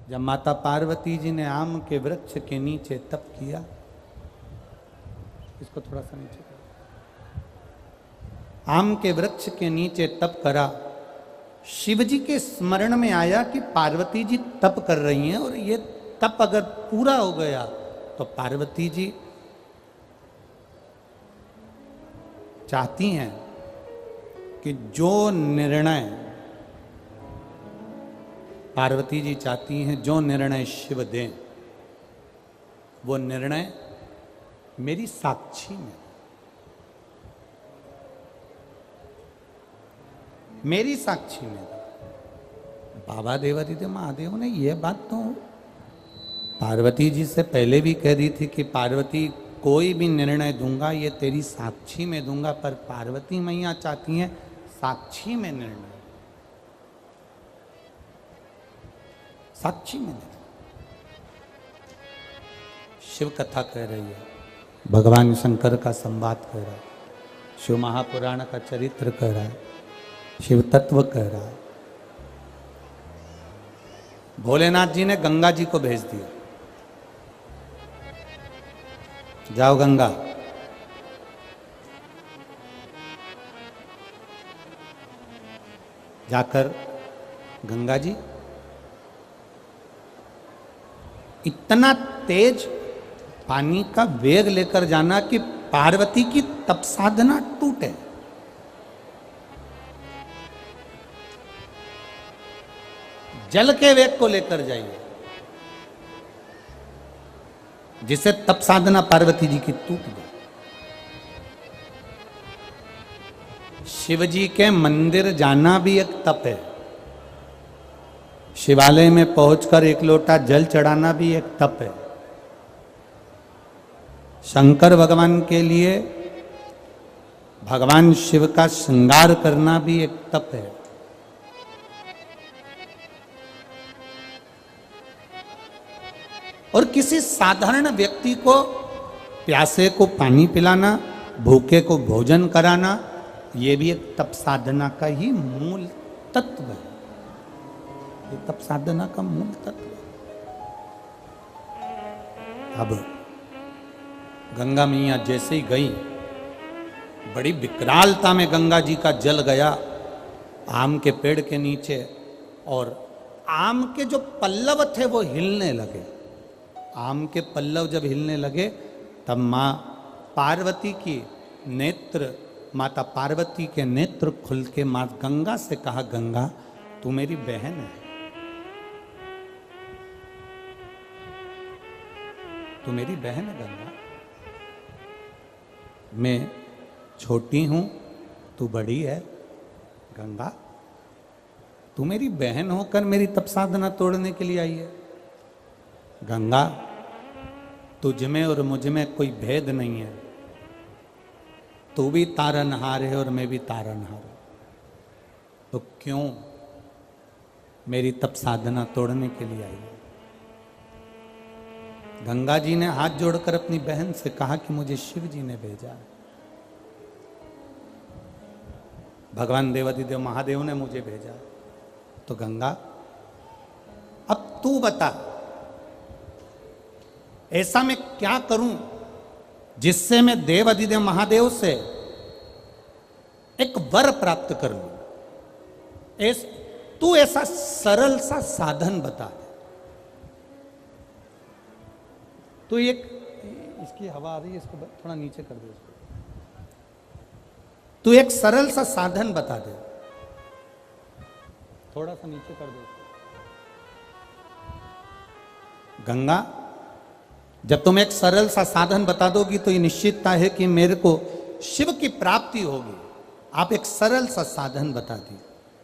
जब माता पार्वती जी ने आम के वृक्ष के नीचे तप किया, इसको थोड़ा सा नीचे करो, आम के वृक्ष के नीचे तप करा, शिव जी के स्मरण में आया कि पार्वती जी तप कर रही हैं और ये तप अगर पूरा हो गया तो पार्वती जी चाहती हैं कि जो निर्णय, पार्वती जी चाहती हैं जो निर्णय शिव दें वो निर्णय मेरी साक्षी में, मेरी साक्षी में। बाबा देवादिदेव महादेव ने यह बात तो पार्वती जी से पहले भी कह दी थी कि पार्वती कोई भी निर्णय दूंगा ये तेरी साक्षी में दूंगा, पर पार्वती मैया चाहती हैं साक्षी में निर्णय, साक्षी में निर्णय। शिव कथा कह रही है, भगवान शंकर का संवाद कह रहा है, शिव महापुराण का चरित्र कह रहा है, शिव तत्व कह रहा है। भोलेनाथ जी ने गंगा जी को भेज दिया, जाओ गंगा। जाकर गंगा जी इतना तेज पानी का वेग लेकर जाना कि पार्वती की तप साधना टूटे। जल के वेग को लेकर जाइए, जिससे तप साधना पार्वती जी की टूट जाए। शिव जी के मंदिर जाना भी एक तप है। शिवालय में पहुंचकर एक लोटा जल चढ़ाना भी एक तप है। शंकर भगवान के लिए भगवान शिव का श्रृंगार करना भी एक तप है। और किसी साधारण व्यक्ति को, प्यासे को पानी पिलाना, भूखे को भोजन कराना, ये भी एक तप साधना का ही मूल तत्व है। ये तप साधना का मूल तत्व है। अब गंगा मैया जैसे ही गई, बड़ी विकरालता में गंगा जी का जल गया आम के पेड़ के नीचे, और आम के जो पल्लव थे वो हिलने लगे। आम के पल्लव जब हिलने लगे तब माँ पार्वती की नेत्र, माता पार्वती के नेत्र खुल के माँ गंगा से कहा, गंगा तू मेरी बहन है, तू मेरी बहन है गंगा। मैं छोटी हूं, तू बड़ी है गंगा, तू मेरी बहन होकर मेरी तप साधना तोड़ने के लिए आई है। गंगा तुझ में और मुझ में कोई भेद नहीं है, तू भी तारनहार है और मैं भी तारनहार हूं, तो क्यों मेरी तप साधना तोड़ने के लिए आई है? गंगा जी ने हाथ जोड़कर अपनी बहन से कहा कि मुझे शिव जी ने भेजा, भगवान देवादिदेव महादेव ने मुझे भेजा। तो गंगा अब तू बता, ऐसा मैं क्या करूं जिससे मैं देवादिदेव महादेव से एक वर प्राप्त कर लूं? तू ऐसा सरल सा साधन बता दे। तो एक इसकी हवा आ रही है, इसको थोड़ा नीचे कर दे इसको। तू एक सरल सा साधन बता दे, थोड़ा सा नीचे कर दे इसको। गंगा जब तुम एक सरल सा साधन बता दोगी तो ये निश्चितता है कि मेरे को शिव की प्राप्ति होगी। आप एक सरल सा साधन बता दी,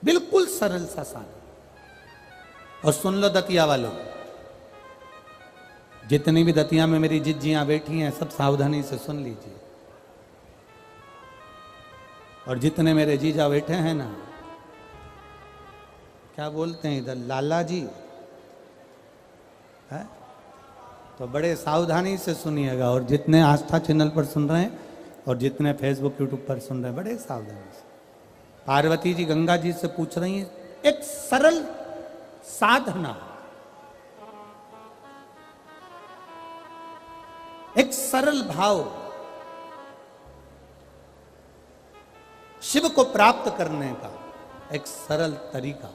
बिल्कुल सरल सा साधन। और सुन लो दतिया वालों, जितनी भी दतिया में मेरी जिज्जियां बैठी हैं सब सावधानी से सुन लीजिए। और जितने मेरे जीजा बैठे हैं ना, क्या बोलते हैं इधर, लाला जी है, तो बड़े सावधानी से सुनिएगा। और जितने आस्था चैनल पर सुन रहे हैं और जितने फेसबुक यूट्यूब पर सुन रहे हैं, बड़े सावधानी से। पार्वती जी गंगा जी से पूछ रही हैं एक सरल साधना, एक सरल भाव शिव को प्राप्त करने का एक सरल तरीका।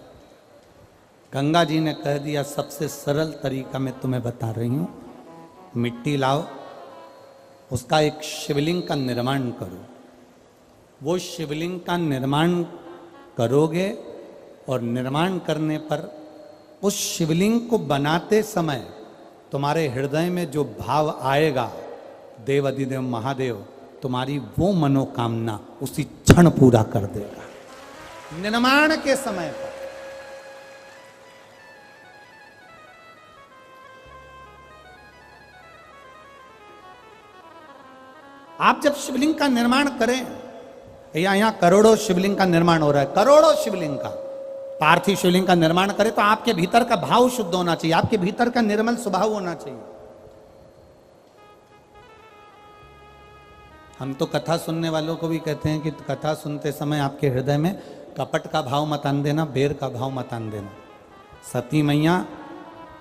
गंगा जी ने कह दिया, सबसे सरल तरीका मैं तुम्हें बता रही हूं, मिट्टी लाओ, उसका एक शिवलिंग का निर्माण करो। वो शिवलिंग का निर्माण करोगे और निर्माण करने पर उस शिवलिंग को बनाते समय तुम्हारे हृदय में जो भाव आएगा, देव अधिदेव महादेव तुम्हारी वो मनोकामना उसी क्षण पूरा कर देगा। निर्माण के समय पर आप जब शिवलिंग का निर्माण करें, यहाँ करोड़ों शिवलिंग का निर्माण हो रहा है, करोड़ों शिवलिंग का, पार्थिव शिवलिंग का निर्माण करें तो आपके भीतर का भाव शुद्ध होना चाहिए, आपके भीतर का निर्मल स्वभाव होना चाहिए। हम तो कथा सुनने वालों को भी कहते हैं कि कथा सुनते समय आपके हृदय में कपट का भाव मत आन देना, बेर का भाव मत आन देना। सती मैया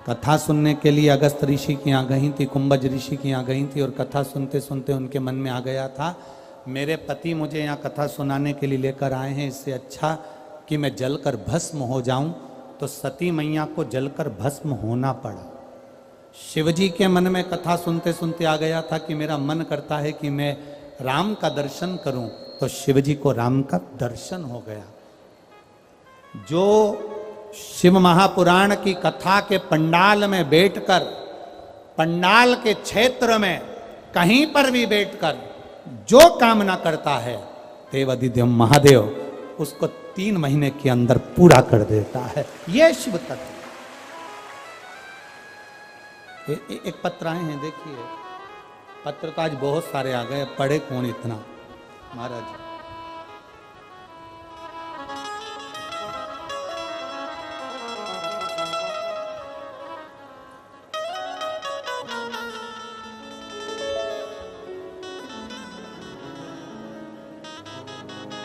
कथा सुनने के लिए अगस्त ऋषि के यहाँ गई थी, कुंभज ऋषि के यहाँ गई थी, और कथा सुनते सुनते उनके मन में आ गया था, मेरे पति मुझे यहाँ कथा सुनाने के लिए लेकर आए हैं, इससे अच्छा कि मैं जलकर भस्म हो जाऊं। तो सती मैया को जलकर भस्म होना पड़ा। शिवजी के मन में कथा सुनते सुनते आ गया था कि मेरा मन करता है कि मैं राम का दर्शन करूं, तो शिवजी को राम का दर्शन हो गया। जो शिव महापुराण की कथा के पंडाल में बैठकर, पंडाल के क्षेत्र में कहीं पर भी बैठकर जो कामना करता है, देवादिदेव महादेव उसको 3 महीने के अंदर पूरा कर देता है। यह शिव तत्व। एक पत्र आए हैं, देखिए पत्र तो आज बहुत सारे आ गए, पढ़े कौन इतना महाराज।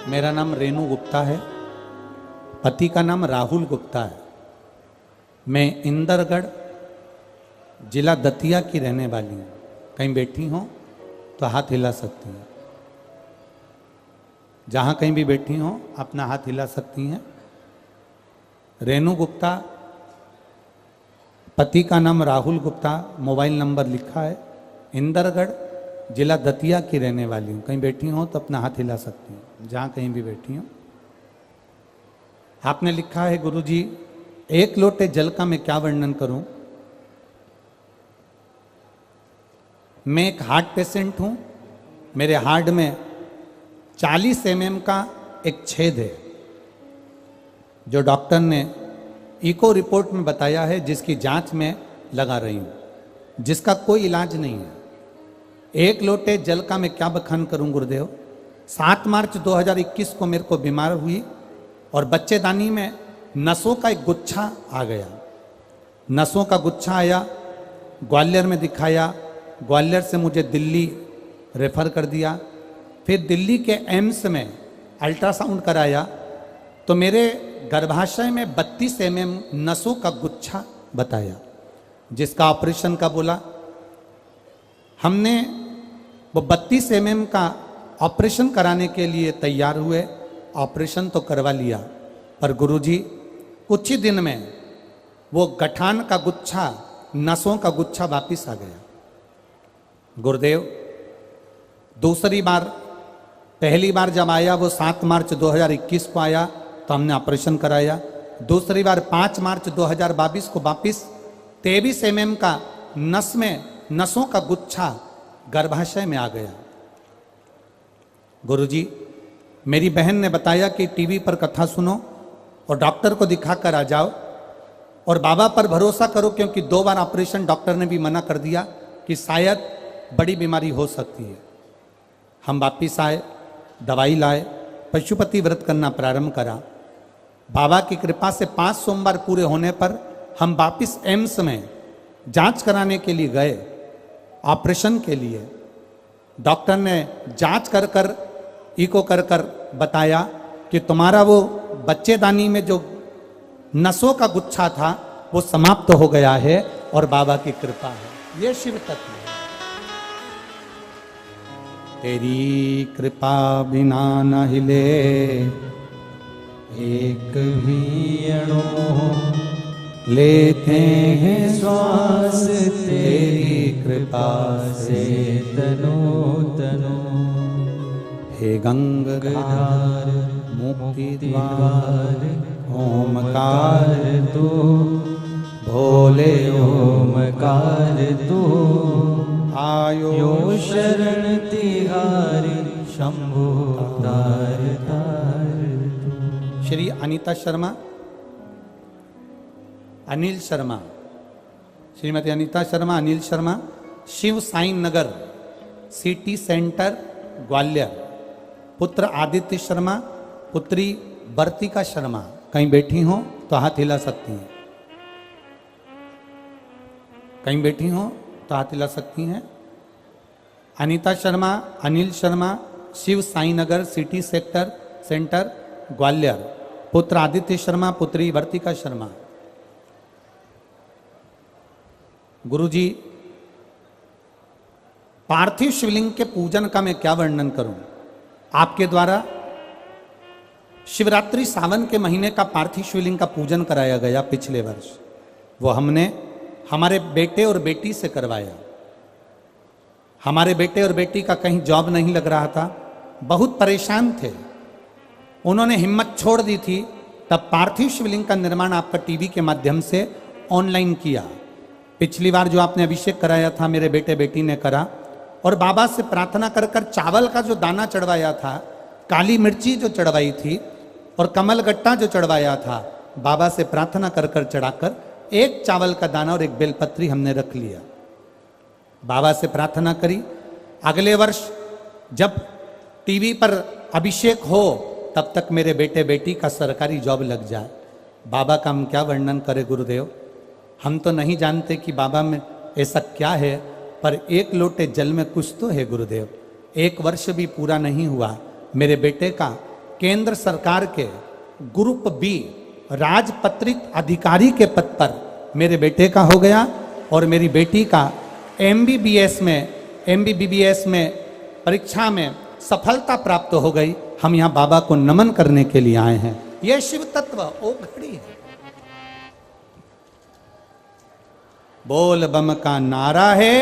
मेरा नाम रेणु गुप्ता है, पति का नाम राहुल गुप्ता है। मैं इंदरगढ़ जिला दतिया की रहने वाली हूँ। कहीं बैठी हो तो हाथ हिला सकती हैं, जहाँ कहीं भी बैठी हो अपना हाथ हिला सकती हैं। रेणु गुप्ता, पति का नाम राहुल गुप्ता, मोबाइल नंबर लिखा है, इंदरगढ़ जिला दतिया की रहने वाली हूँ। कहीं बैठी हो तो अपना हाथ हिला सकती हैं, जहाँ कहीं भी बैठी हो। आपने लिखा है गुरुजी, 1 लोटे जल का मैं क्या वर्णन करूं। मैं एक हार्ट पेशेंट हूं, मेरे हार्ट में 40 mm का एक छेद है, जो डॉक्टर ने इको रिपोर्ट में बताया है, जिसकी जांच में लगा रही हूं, जिसका कोई इलाज नहीं है। 1 लोटे जल का मैं क्या बखान करूं गुरुदेव। 7 मार्च 2021 को मेरे को बीमार हुई और बच्चेदानी में नसों का एक गुच्छा आ गया। नसों का गुच्छा आया, ग्वालियर में दिखाया, ग्वालियर से मुझे दिल्ली रेफर कर दिया। फिर दिल्ली के एम्स में अल्ट्रासाउंड कराया तो मेरे गर्भाशय में 32 mm नसों का गुच्छा बताया, जिसका ऑपरेशन का बोला। हमने वो 32 mm का ऑपरेशन कराने के लिए तैयार हुए, ऑपरेशन तो करवा लिया, पर गुरुजी कुछ ही दिन में वो गठान का गुच्छा, नसों का गुच्छा वापिस आ गया। गुरुदेव दूसरी बार, पहली बार जब आया वो 7 मार्च 2021 को आया तो हमने ऑपरेशन कराया। दूसरी बार 5 मार्च 2022 को वापिस 23 mm का नस में नसों का गुच्छा गर्भाशय में आ गया। गुरुजी, मेरी बहन ने बताया कि टीवी पर कथा सुनो और डॉक्टर को दिखा कर आ जाओ और बाबा पर भरोसा करो, क्योंकि 2 बार ऑपरेशन डॉक्टर ने भी मना कर दिया कि शायद बड़ी बीमारी हो सकती है। हम वापिस आए, दवाई लाए, पशुपति व्रत करना प्रारंभ करा। बाबा की कृपा से 5 सोमवार पूरे होने पर हम वापिस एम्स में जांच कराने के लिए गए, ऑपरेशन के लिए। डॉक्टर ने जांच कर कर, इको कर कर बताया कि तुम्हारा वो बच्चेदानी में जो नसों का गुच्छा था वो समाप्त हो गया है और बाबा की कृपा है। ये शिव तत्व है। तेरी कृपा बिना न हिले एक भी अणु, लेते हैं श्वास तेरी कृपा से तनो तनो। हे गंगाधार मुक्ति द्वार ओमकार तू, भोले ओमकार तू। आयो शरण तिहारी शंभु तार तार तू। श्री अनीता शर्मा, अनिल शर्मा, श्रीमती अनीता शर्मा, अनिल शर्मा, शिव साईं नगर सिटी सेंटर ग्वालियर, पुत्र आदित्य शर्मा, पुत्री वर्तिका शर्मा। कहीं बैठी हो तो हाथ हिला सकती हैं, कहीं बैठी हो तो हाथ हिला सकती हैं। अनीता शर्मा, अनिल शर्मा, शिव साई नगर सिटी सेंटर ग्वालियर, पुत्र आदित्य शर्मा, पुत्री वर्तिका शर्मा। गुरुजी, पार्थिव शिवलिंग के पूजन का मैं क्या वर्णन करूं। आपके द्वारा शिवरात्रि सावन के महीने का पार्थिव शिवलिंग का पूजन कराया गया पिछले वर्ष। वो हमने हमारे बेटे और बेटी से करवाया। हमारे बेटे और बेटी का कहीं जॉब नहीं लग रहा था, बहुत परेशान थे। उन्होंने हिम्मत छोड़ दी थी, तब पार्थिव शिवलिंग का निर्माण आपका टीवी के माध्यम से ऑनलाइन किया। पिछली बार जो आपने अभिषेक कराया था मेरे बेटे बेटी ने करा, और बाबा से प्रार्थना कर कर चावल का जो दाना चढ़वाया था, काली मिर्ची जो चढ़वाई थी और कमल गट्टा जो चढ़वाया था, बाबा से प्रार्थना कर कर चढ़ाकर एक चावल का दाना और एक बेलपत्री हमने रख लिया। बाबा से प्रार्थना करी, अगले वर्ष जब टीवी पर अभिषेक हो तब तक मेरे बेटे बेटी का सरकारी जॉब लग जाए। बाबा का हम क्या वर्णन करें गुरुदेव, हम तो नहीं जानते कि बाबा में ऐसा क्या है, पर एक लोटे जल में कुछ तो है गुरुदेव। एक वर्ष भी पूरा नहीं हुआ, मेरे बेटे का केंद्र सरकार के ग्रुप बी राजपत्रित अधिकारी के पद पर मेरे बेटे का हो गया, और मेरी बेटी का एमबीबीएस में परीक्षा में सफलता प्राप्त हो गई। हम यहाँ बाबा को नमन करने के लिए आए हैं। यह शिव तत्व ओ घड़ी है। बोल बम का नारा है,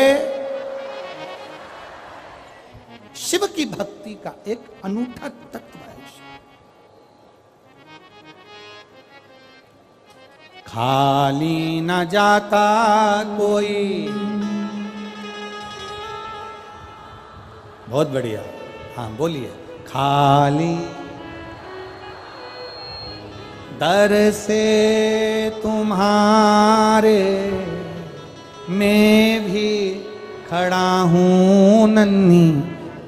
शिव की भक्ति का एक अनूठा तत्व है। खाली न जाता कोई, बहुत बढ़िया, हाँ बोलिए। खाली दर से तुम्हारे मैं भी खड़ा हूँ, नन्ही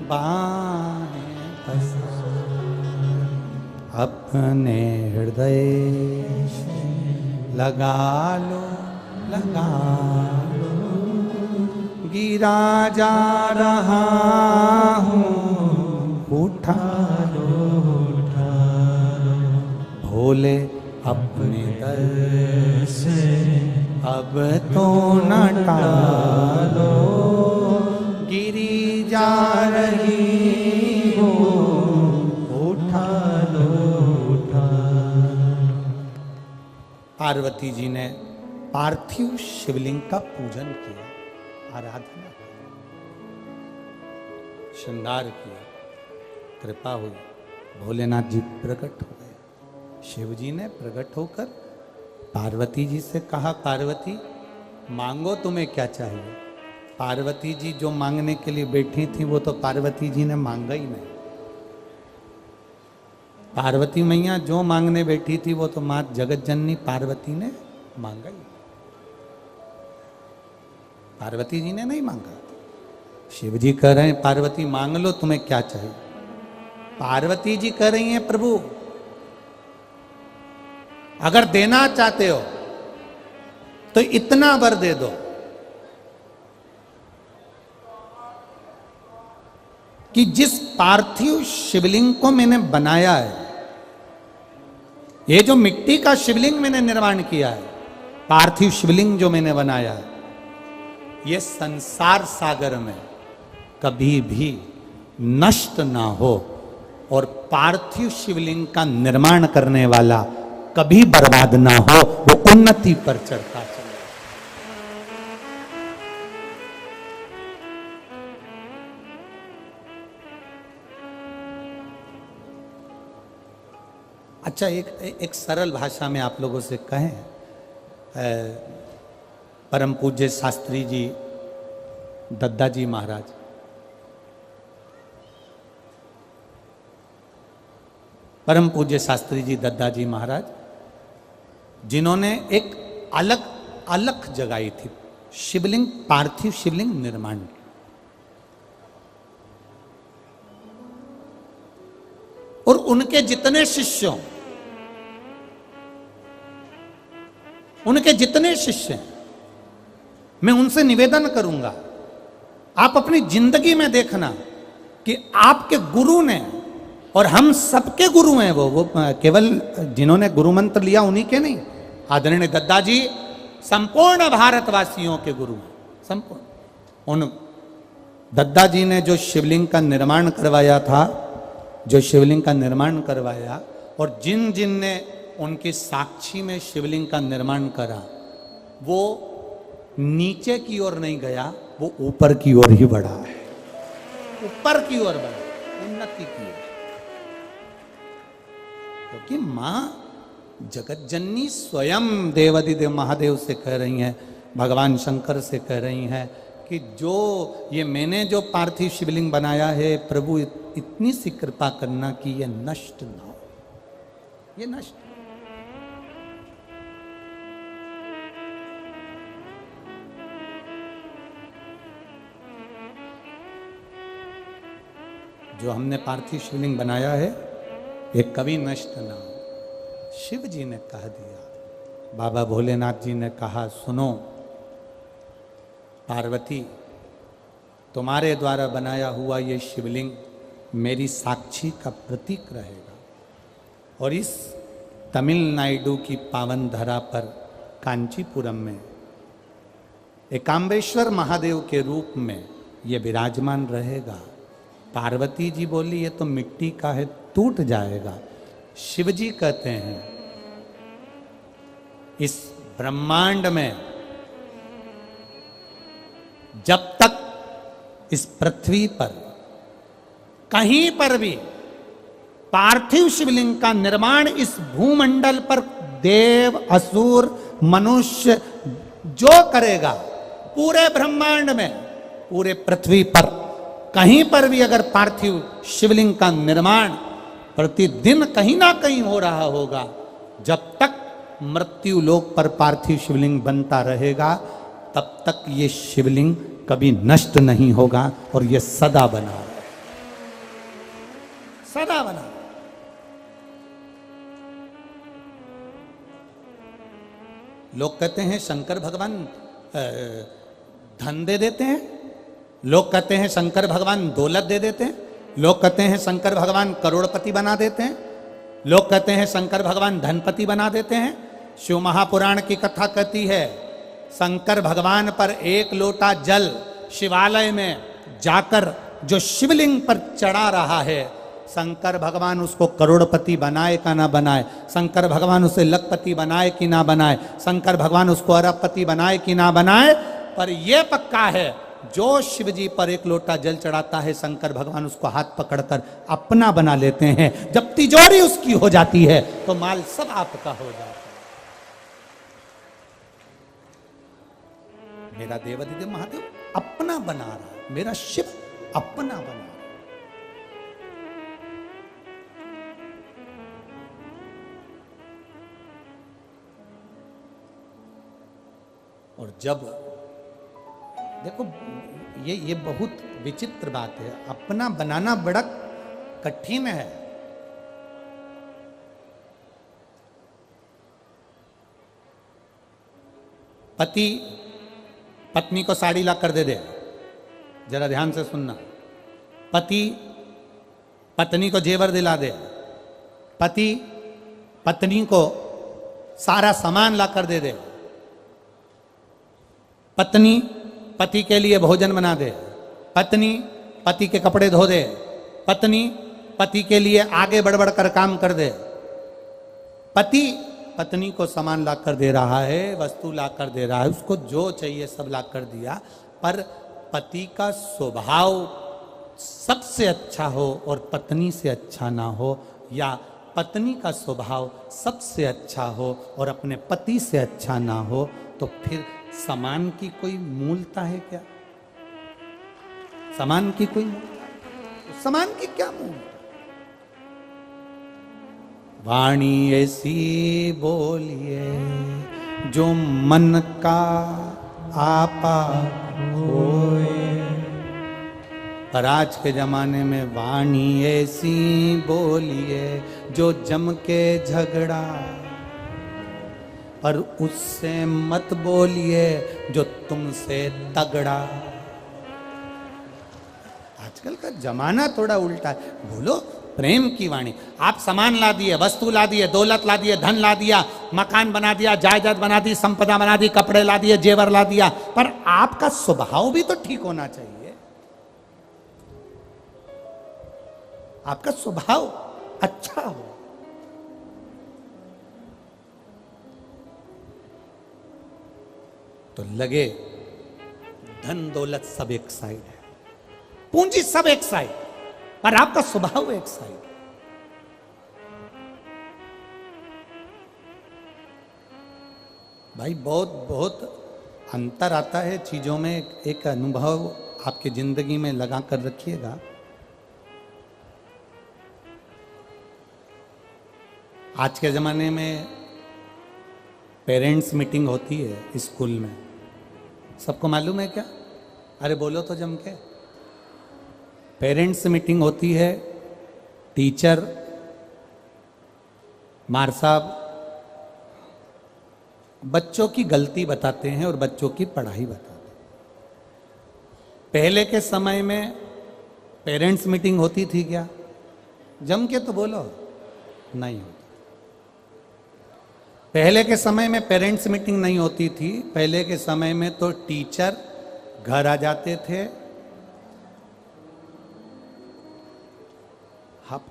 बाहें पसार अपने हृदय लगा लो, गिरा जा रहा हूँ, उठा लो, भोले अपने दर से अब तो न टालो, गिरी जा रही हो, उठा लो। पार्वती जी ने पार्थिव शिवलिंग का पूजन किया, आराधना की, श्रृंगार किया, कृपा हुई, भोलेनाथ जी प्रकट हो गए। शिव जी ने प्रकट होकर पार्वती जी से कहा, पार्वती मांगो तुम्हें क्या चाहिए। पार्वती जी जो मांगने के लिए बैठी थी वो तो पार्वती जी ने मांगा ही नहीं। पार्वती मैया जो मांगने बैठी थी वो तो माँ जगत जननी पार्वती ने मांगा ही। पार्वती जी ने नहीं मांगा। शिव जी कह रहे हैं पार्वती मांग लो तुम्हें क्या चाहिए। पार्वती जी कह रही हैं प्रभु अगर देना चाहते हो तो इतना वर दे दो कि जिस पार्थिव शिवलिंग को मैंने बनाया है, ये जो मिट्टी का शिवलिंग मैंने निर्माण किया है, पार्थिव शिवलिंग जो मैंने बनाया है, ये संसार सागर में कभी भी नष्ट ना हो और पार्थिव शिवलिंग का निर्माण करने वाला कभी बर्बाद ना हो, वो उन्नति पर चढ़ता चले। अच्छा, एक सरल भाषा में आप लोगों से कहें, परम पूज्य शास्त्री जी दद्दा जी महाराज, परम पूज्य शास्त्री जी दद्दा जी महाराज, जिन्होंने एक अलग अलग जगाई थी शिवलिंग, पार्थिव शिवलिंग निर्माण। और उनके जितने शिष्यों, उनके जितने शिष्य हैं, मैं उनसे निवेदन करूंगा, आप अपनी जिंदगी में देखना कि आपके गुरु ने, और हम सबके गुरु हैं वो केवल जिन्होंने गुरु मंत्र लिया उन्हीं के नहीं, आदरणीय दद्दा जी संपूर्ण भारतवासियों के गुरु हैं, संपूर्ण। उन दद्दा जी ने जो शिवलिंग का निर्माण करवाया था, जो शिवलिंग का निर्माण करवाया, और जिन जिन ने उनकी साक्षी में शिवलिंग का निर्माण करा, वो नीचे की ओर नहीं गया, वो ऊपर की ओर ही बढ़ा है, ऊपर की ओर बढ़ा, उन्नति की ओर। क्योंकि मां जगत जननी स्वयं देवादिदेव महादेव से कह रही हैं, भगवान शंकर से कह रही हैं कि जो ये मैंने जो पार्थिव शिवलिंग बनाया है, प्रभु इतनी सी कृपा करना कि ये नष्ट ना हो, ये नष्ट। जो हमने पार्थिव शिवलिंग बनाया है ये कभी नष्ट ना हो। शिव जी ने कह दिया, बाबा भोलेनाथ जी ने कहा, सुनो पार्वती, तुम्हारे द्वारा बनाया हुआ ये शिवलिंग मेरी साक्षी का प्रतीक रहेगा, और इस तमिलनाडु की पावन धरा पर कांचीपुरम में एकाम्बेश्वर महादेव के रूप में ये विराजमान रहेगा। पार्वती जी बोली, ये तो मिट्टी का है, टूट जाएगा। शिव जी कहते हैं, इस ब्रह्मांड में जब तक इस पृथ्वी पर कहीं पर भी पार्थिव शिवलिंग का निर्माण इस भूमंडल पर देव, असुर, मनुष्य जो करेगा, पूरे ब्रह्मांड में, पूरे पृथ्वी पर कहीं पर भी अगर पार्थिव शिवलिंग का निर्माण प्रतिदिन कहीं ना कहीं हो रहा होगा, जब तक मृत्यु लोक पर पार्थिव शिवलिंग बनता रहेगा, तब तक ये शिवलिंग कभी नष्ट नहीं होगा, और ये सदा बना रहेगा, सदा बना। लोग कहते हैं शंकर भगवान धन दे देते हैं, लोग कहते हैं शंकर भगवान दौलत दे देते हैं, लोग कहते हैं शंकर भगवान करोड़पति बना देते हैं, लोग कहते हैं शंकर भगवान धनपति बना देते हैं। शिव महापुराण की कथा कहती है, शंकर भगवान पर एक लोटा जल शिवालय में जाकर जो शिवलिंग पर चढ़ा रहा है, शंकर भगवान उसको करोड़पति बनाए का ना बनाए, शंकर भगवान उसे लखपति बनाए कि ना बनाए, शंकर भगवान उसको अरबपति बनाए कि ना बनाए, पर यह पक्का है, जो शिव जी पर एक लोटा जल चढ़ाता है, शंकर भगवान उसको हाथ पकड़कर अपना बना लेते हैं। जब तिजोरी उसकी हो जाती है तो माल सब आपका हो जाता है। मेरा देवादिदेव महादेव अपना बना रहा है, मेरा शिव अपना बना रहा है। और जब देखो ये बहुत विचित्र बात है, अपना बनाना बड़ा कठिन है। पति पत्नी को साड़ी ला कर दे दे, जरा ध्यान से सुनना, पति पत्नी को जेवर दिला दे, पति पत्नी को सारा सामान ला कर दे दे, पत्नी पति के लिए भोजन बना दे, पत्नी पति के कपड़े धो दे, पत्नी पति के लिए आगे बढ़ बढ़ कर काम कर दे, पति पत्नी को सामान ला कर दे रहा है, वस्तु ला कर दे रहा है, उसको जो चाहिए सब ला कर दिया, पर पति का स्वभाव सबसे अच्छा हो और पत्नी से अच्छा ना हो, या पत्नी का स्वभाव सबसे अच्छा हो और अपने पति से अच्छा ना हो, तो फिर समान की कोई मूलता है क्या? समान की कोई समान की क्या मूलता? वाणी ऐसी बोलिए जो मन का आपा होए, पर आज के जमाने में वाणी ऐसी बोलिए जो जम के झगड़ा, पर उससे मत बोलिए जो तुमसे तगड़ा। आजकल का जमाना थोड़ा उल्टा है। बोलो प्रेम की वाणी। आप सामान ला दिए, वस्तु ला दिए, दौलत ला दिए, धन ला दिया, मकान बना दिया, जायदाद बना दी, संपदा बना दी, कपड़े ला दिए, जेवर ला दिया, पर आपका स्वभाव भी तो ठीक होना चाहिए। आपका स्वभाव अच्छा हो। तो लगे धन दौलत सब एक साइड है, पूंजी सब एक साइड, पर आपका स्वभाव एक साइड। भाई बहुत बहुत अंतर आता है चीजों में। एक अनुभव आपकी जिंदगी में लगा कर रखिएगा। आज के ज़माने में पेरेंट्स मीटिंग होती है स्कूल में, सबको मालूम है क्या? अरे बोलो तो जम के। पेरेंट्स मीटिंग होती है, टीचर मार साहब बच्चों की गलती बताते हैं और बच्चों की पढ़ाई बताते हैं। पहले के समय में पेरेंट्स मीटिंग होती थी क्या? जम के तो बोलो, नहीं होती। पहले के समय में पेरेंट्स मीटिंग नहीं होती थी। पहले के समय में तो टीचर घर आ जाते थे,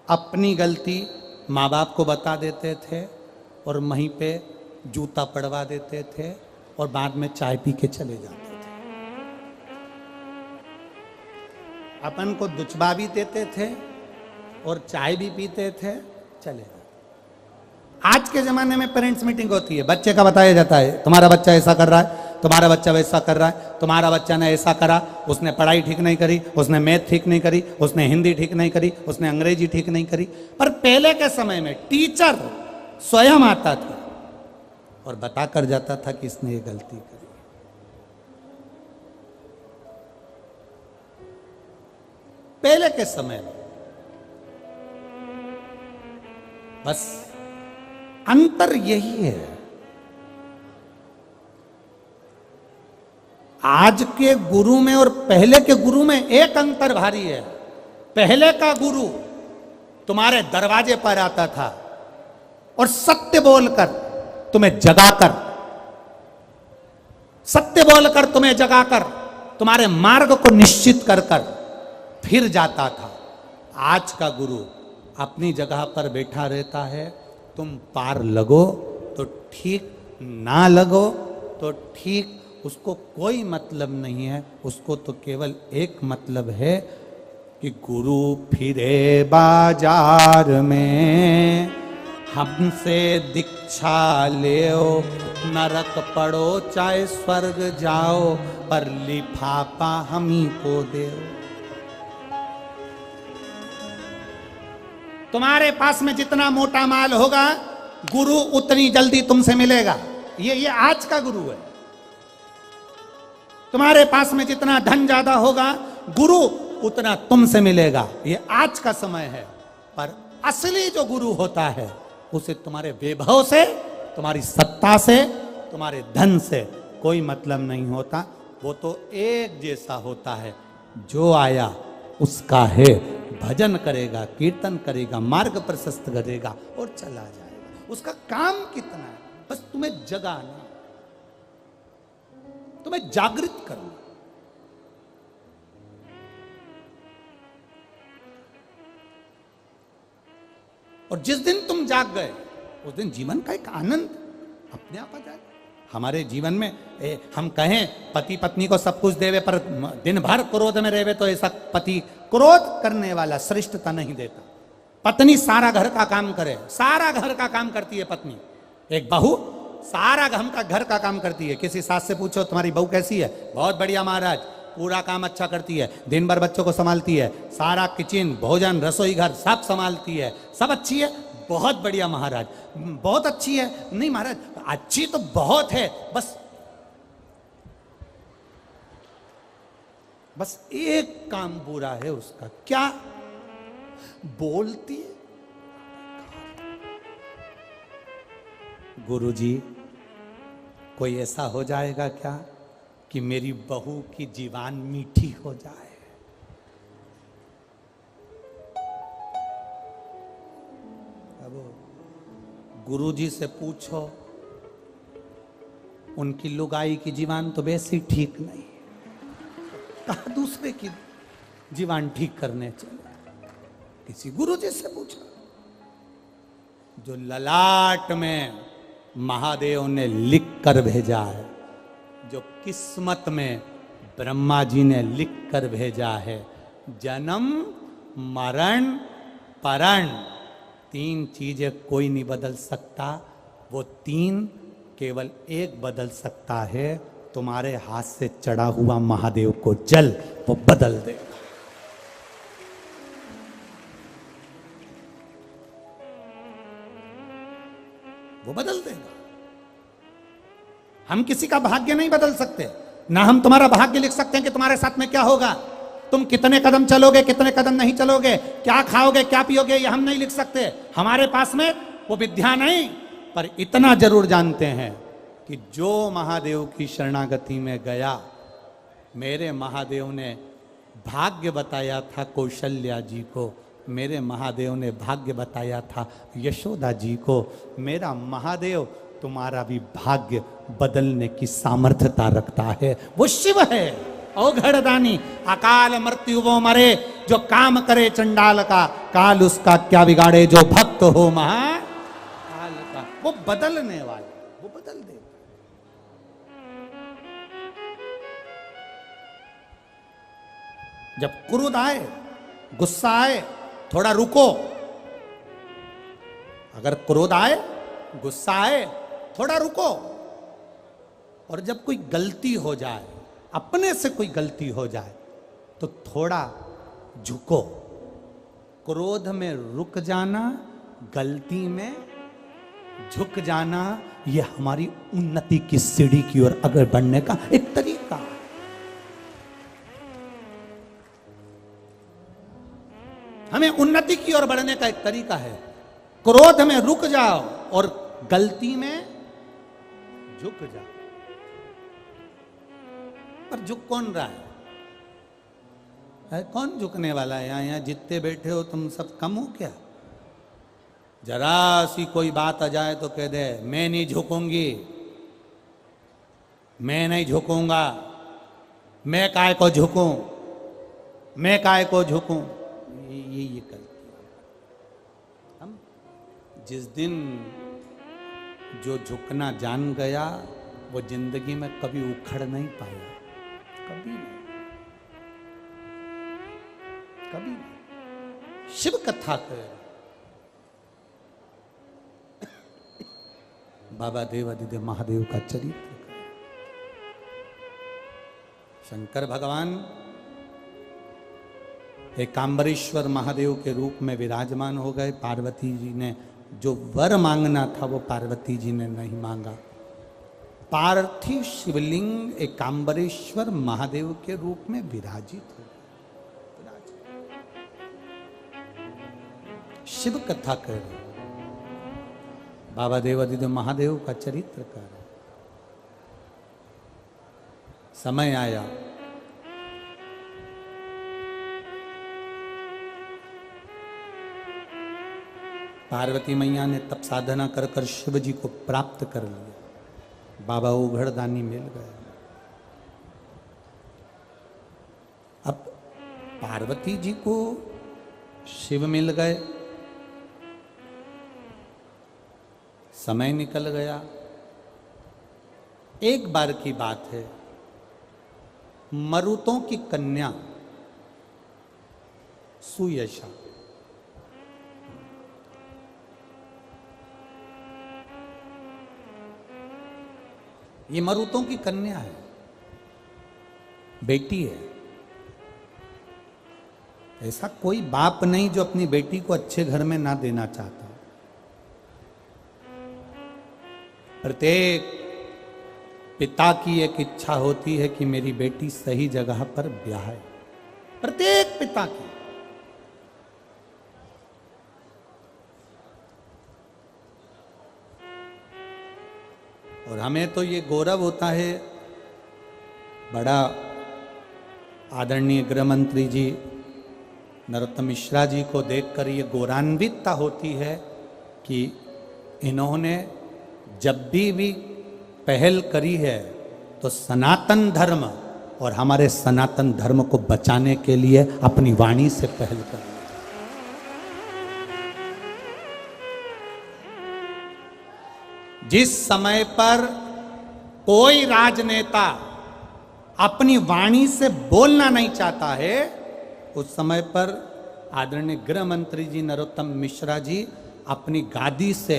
अपनी गलती माँ बाप को बता देते थे और वहीं पे जूता पड़वा देते थे और बाद में चाय पी के चले जाते थे। अपन को दुचबा भी देते थे और चाय भी पीते थे, चले जाते। आज के जमाने में पेरेंट्स मीटिंग होती है, बच्चे का बताया जाता है, तुम्हारा बच्चा ऐसा कर रहा है, तुम्हारा बच्चा वैसा कर रहा है, तुम्हारा बच्चा ने ऐसा करा, उसने पढ़ाई ठीक नहीं करी, उसने मैथ ठीक नहीं करी, उसने हिंदी ठीक नहीं करी, उसने अंग्रेजी ठीक नहीं करी। पर पहले के समय में टीचर स्वयं आता था और बता कर जाता था कि इसने ये गलती करी। पहले के समय में बस अंतर यही है। आज के गुरु में और पहले के गुरु में एक अंतर भारी है। पहले का गुरु तुम्हारे दरवाजे पर आता था और सत्य बोलकर तुम्हें जगाकर, सत्य बोलकर तुम्हें जगाकर तुम्हारे मार्ग को निश्चित कर कर फिर जाता था। आज का गुरु अपनी जगह पर बैठा रहता है, तुम पार लगो तो ठीक, ना लगो तो ठीक, उसको कोई मतलब नहीं है। उसको तो केवल एक मतलब है कि गुरु फिरे बाजार में, हमसे दीक्षा लेओ, नरक पड़ो चाहे स्वर्ग जाओ, पर लिफाफा हम ही को दे। तुम्हारे पास में जितना मोटा माल होगा, गुरु उतनी जल्दी तुमसे मिलेगा। ये आज का गुरु है। तुम्हारे पास में जितना धन ज्यादा होगा, गुरु उतना तुमसे मिलेगा। ये आज का समय है। पर असली जो गुरु होता है, उसे तुम्हारे वैभव से, तुम्हारी सत्ता से, तुम्हारे धन से कोई मतलब नहीं होता। वो तो एक जैसा होता है। जो आया उसका है, भजन करेगा, कीर्तन करेगा, मार्ग प्रशस्त करेगा और चला जाएगा। उसका काम कितना है? बस तुम्हें जगाना, तुम्हें जागृत करना। और जिस दिन तुम जाग गए, उस दिन जीवन का एक आनंद अपने आप आ जाएगा। हमारे जीवन में हम कहें पति पत्नी को सब कुछ देवे, पर दिन भर क्रोध में रहेवे, तो ऐसा पति, क्रोध करने वाला श्रेष्ठता नहीं देता। पत्नी सारा घर का काम करे, सारा घर का काम करती है पत्नी। एक बहू सारा घर का काम करती है। किसी सास से पूछो तुम्हारी बहू कैसी है? बहुत बढ़िया महाराज, पूरा काम अच्छा करती है, दिन भर बच्चों को संभालती है, सारा किचन, भोजन, रसोई घर सब संभालती है, सब अच्छी है, बहुत बढ़िया महाराज, बहुत अच्छी है। नहीं महाराज, अच्छी तो बहुत है, बस बस एक काम बुरा है उसका, क्या? बोलती है। गुरुजी, कोई ऐसा हो जाएगा क्या कि मेरी बहू की जीवान मीठी हो जाए? अब गुरुजी से पूछो, उनकी लुगाई की जीवान तो वैसे ही ठीक नहीं, कहा दूसरे की जीवान ठीक करने चले? किसी गुरुजी से पूछो। जो ललाट में महादेव ने लिख कर भेजा है, जो किस्मत में ब्रह्मा जी ने लिख कर भेजा है, जन्म मरण परण, 3 चीजें कोई नहीं बदल सकता। वो 3 केवल एक बदल सकता है, तुम्हारे हाथ से चढ़ा हुआ महादेव को जल, वो बदल देगा। वो बदल देगा। हम किसी का भाग्य नहीं बदल सकते, ना हम तुम्हारा भाग्य लिख सकते हैं कि तुम्हारे साथ में क्या होगा, तुम कितने कदम चलोगे, कितने कदम नहीं चलोगे, क्या खाओगे, क्या पियोगे, ये हम नहीं लिख सकते। हमारे पास में वो विद्या नहीं, पर इतना जरूर जानते हैं कि जो महादेव की शरणागति में गया, मेरे महादेव ने भाग्य बताया था कौशल्या जी को, मेरे महादेव ने भाग्य बताया था यशोदा जी को। मेरा महादेव तुम्हारा भी भाग्य बदलने की सामर्थ्यता रखता है। वो शिव है, औघड़दानी, अकाल मृत्यु वो मरे, जो काम करे चंडाल का, काल उसका क्या बिगाड़े, जो भक्त हो महाकाल का। वो बदलने वाला, वो बदल दे। जब क्रोध आए, गुस्सा आए, थोड़ा रुको। अगर क्रोध आए, गुस्सा आए, थोड़ा रुको। और जब कोई गलती हो जाए, अपने से कोई गलती हो जाए, तो थोड़ा झुको। क्रोध में रुक जाना, गलती में झुक जाना, यह हमारी उन्नति की सीढ़ी की ओर आगे बढ़ने का एक तरीका है। हमें उन्नति की ओर बढ़ने का एक तरीका है। क्रोध में रुक जाओ और गलती में झुक जाओ। पर झुक कौन रहा है? कौन झुकने वाला है? यहाँ जितने बैठे हो तुम सब कम हो क्या? जरा सी कोई बात आ जाए तो कह दे मैं नहीं झुकूंगी, मैं नहीं झुकूंगा, मैं काय को झुकूं, मैं काय को झुकूं। ये करती है। हम जिस दिन जो झुकना जान गया, वो जिंदगी में कभी उखड़ नहीं पाया, कभी नहीं, कभी नहीं। शिव कथा कर बाबा देवादिदेव महादेव का चरित्र, शंकर भगवान एकांबरेश्वर महादेव के रूप में विराजमान हो गए। पार्वती जी ने जो वर मांगना था वो पार्वती जी ने नहीं मांगा। पार्थिव शिवलिंग एकांबरेश्वर महादेव के रूप में विराजित हो गए। शिव कथा कर, बाबा देवादिदेव महादेव का चरित्र कर। समय आया, पार्वती मैया ने तप साधना कर कर शिव जी को प्राप्त कर लिया। बाबा औघड़दानी मिल गए। अब पार्वती जी को शिव मिल गए, समय निकल गया। एक बार की बात है, मरुतों की कन्या सुयशा, ये मरुतों की कन्या है, बेटी है। ऐसा कोई बाप नहीं जो अपनी बेटी को अच्छे घर में ना देना चाहता। प्रत्येक पिता की एक इच्छा होती है कि मेरी बेटी सही जगह पर ब्याहे। प्रत्येक पिता की। और हमें तो ये गौरव होता है, बड़ा आदरणीय गृह मंत्री जी नरोत्तम मिश्रा जी को देखकर ये गौरवान्वितता होती है कि इन्होंने जब भी पहल करी है तो सनातन धर्म और हमारे सनातन धर्म को बचाने के लिए अपनी वाणी से पहल करी। जिस समय पर कोई राजनेता अपनी वाणी से बोलना नहीं चाहता है, उस समय पर आदरणीय गृह मंत्री जी नरोत्तम मिश्रा जी अपनी गादी से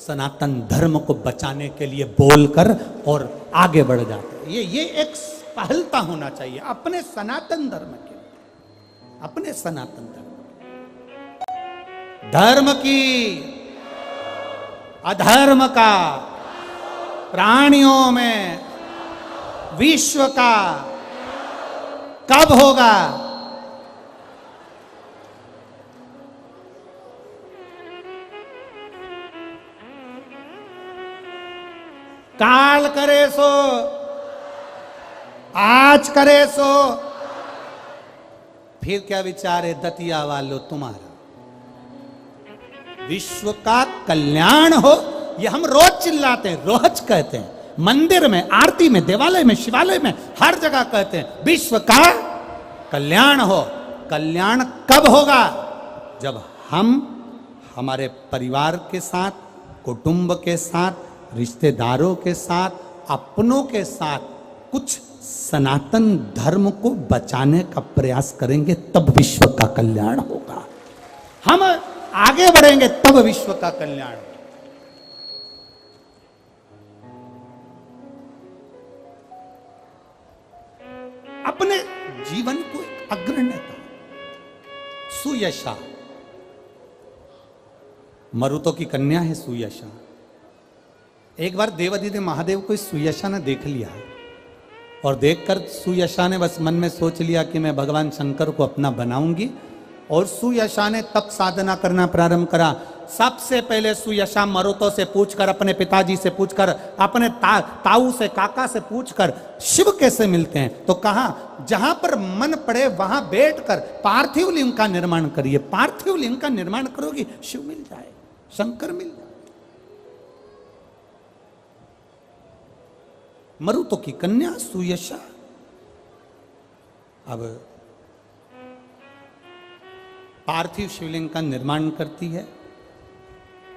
सनातन धर्म को बचाने के लिए बोलकर और आगे बढ़ जाते हैं। ये एक पहलता होना चाहिए अपने सनातन धर्म के, अपने सनातन धर्म की, अधर्म का, प्राणियों में, विश्व का कब होगा? काल करे सो, आज करे सो, फिर क्या विचार है दतिया वालों तुम्हारा? विश्व का कल्याण हो, ये हम रोज चिल्लाते हैं, रोज कहते हैं, मंदिर में, आरती में, देवालय में, शिवालय में, हर जगह कहते हैं विश्व का कल्याण हो। कल्याण कब होगा? जब हम हमारे परिवार के साथ, कुटुंब के साथ, रिश्तेदारों के साथ, अपनों के साथ कुछ सनातन धर्म को बचाने का प्रयास करेंगे, तब विश्व का कल्याण होगा। हम आगे बढ़ेंगे तब विश्व का कल्याण होगा। अपने जीवन को एक अग्रण्यता, सुयशा, मरुतों की कन्या है सुयशा। एक बार देवादिदेव महादेव को इस सुयशा ने देख लिया और देखकर सुयशा ने बस मन में सोच लिया कि मैं भगवान शंकर को अपना बनाऊंगी। और सुयशा ने तप साधना करना प्रारंभ करा। सबसे पहले सुयशा मरुतों से पूछकर, अपने पिताजी से पूछकर, अपने ताऊ से, काका से पूछकर शिव कैसे मिलते हैं, तो कहा जहां पर मन पड़े वहां बैठकर पार्थिव लिंग का निर्माण करिए। पार्थिव लिंग का निर्माण करोगी, शिव मिल जाए, शंकर मिल जाए। मरुतों की कन्या सुयशा अब पार्थिव शिवलिंग का निर्माण करती है,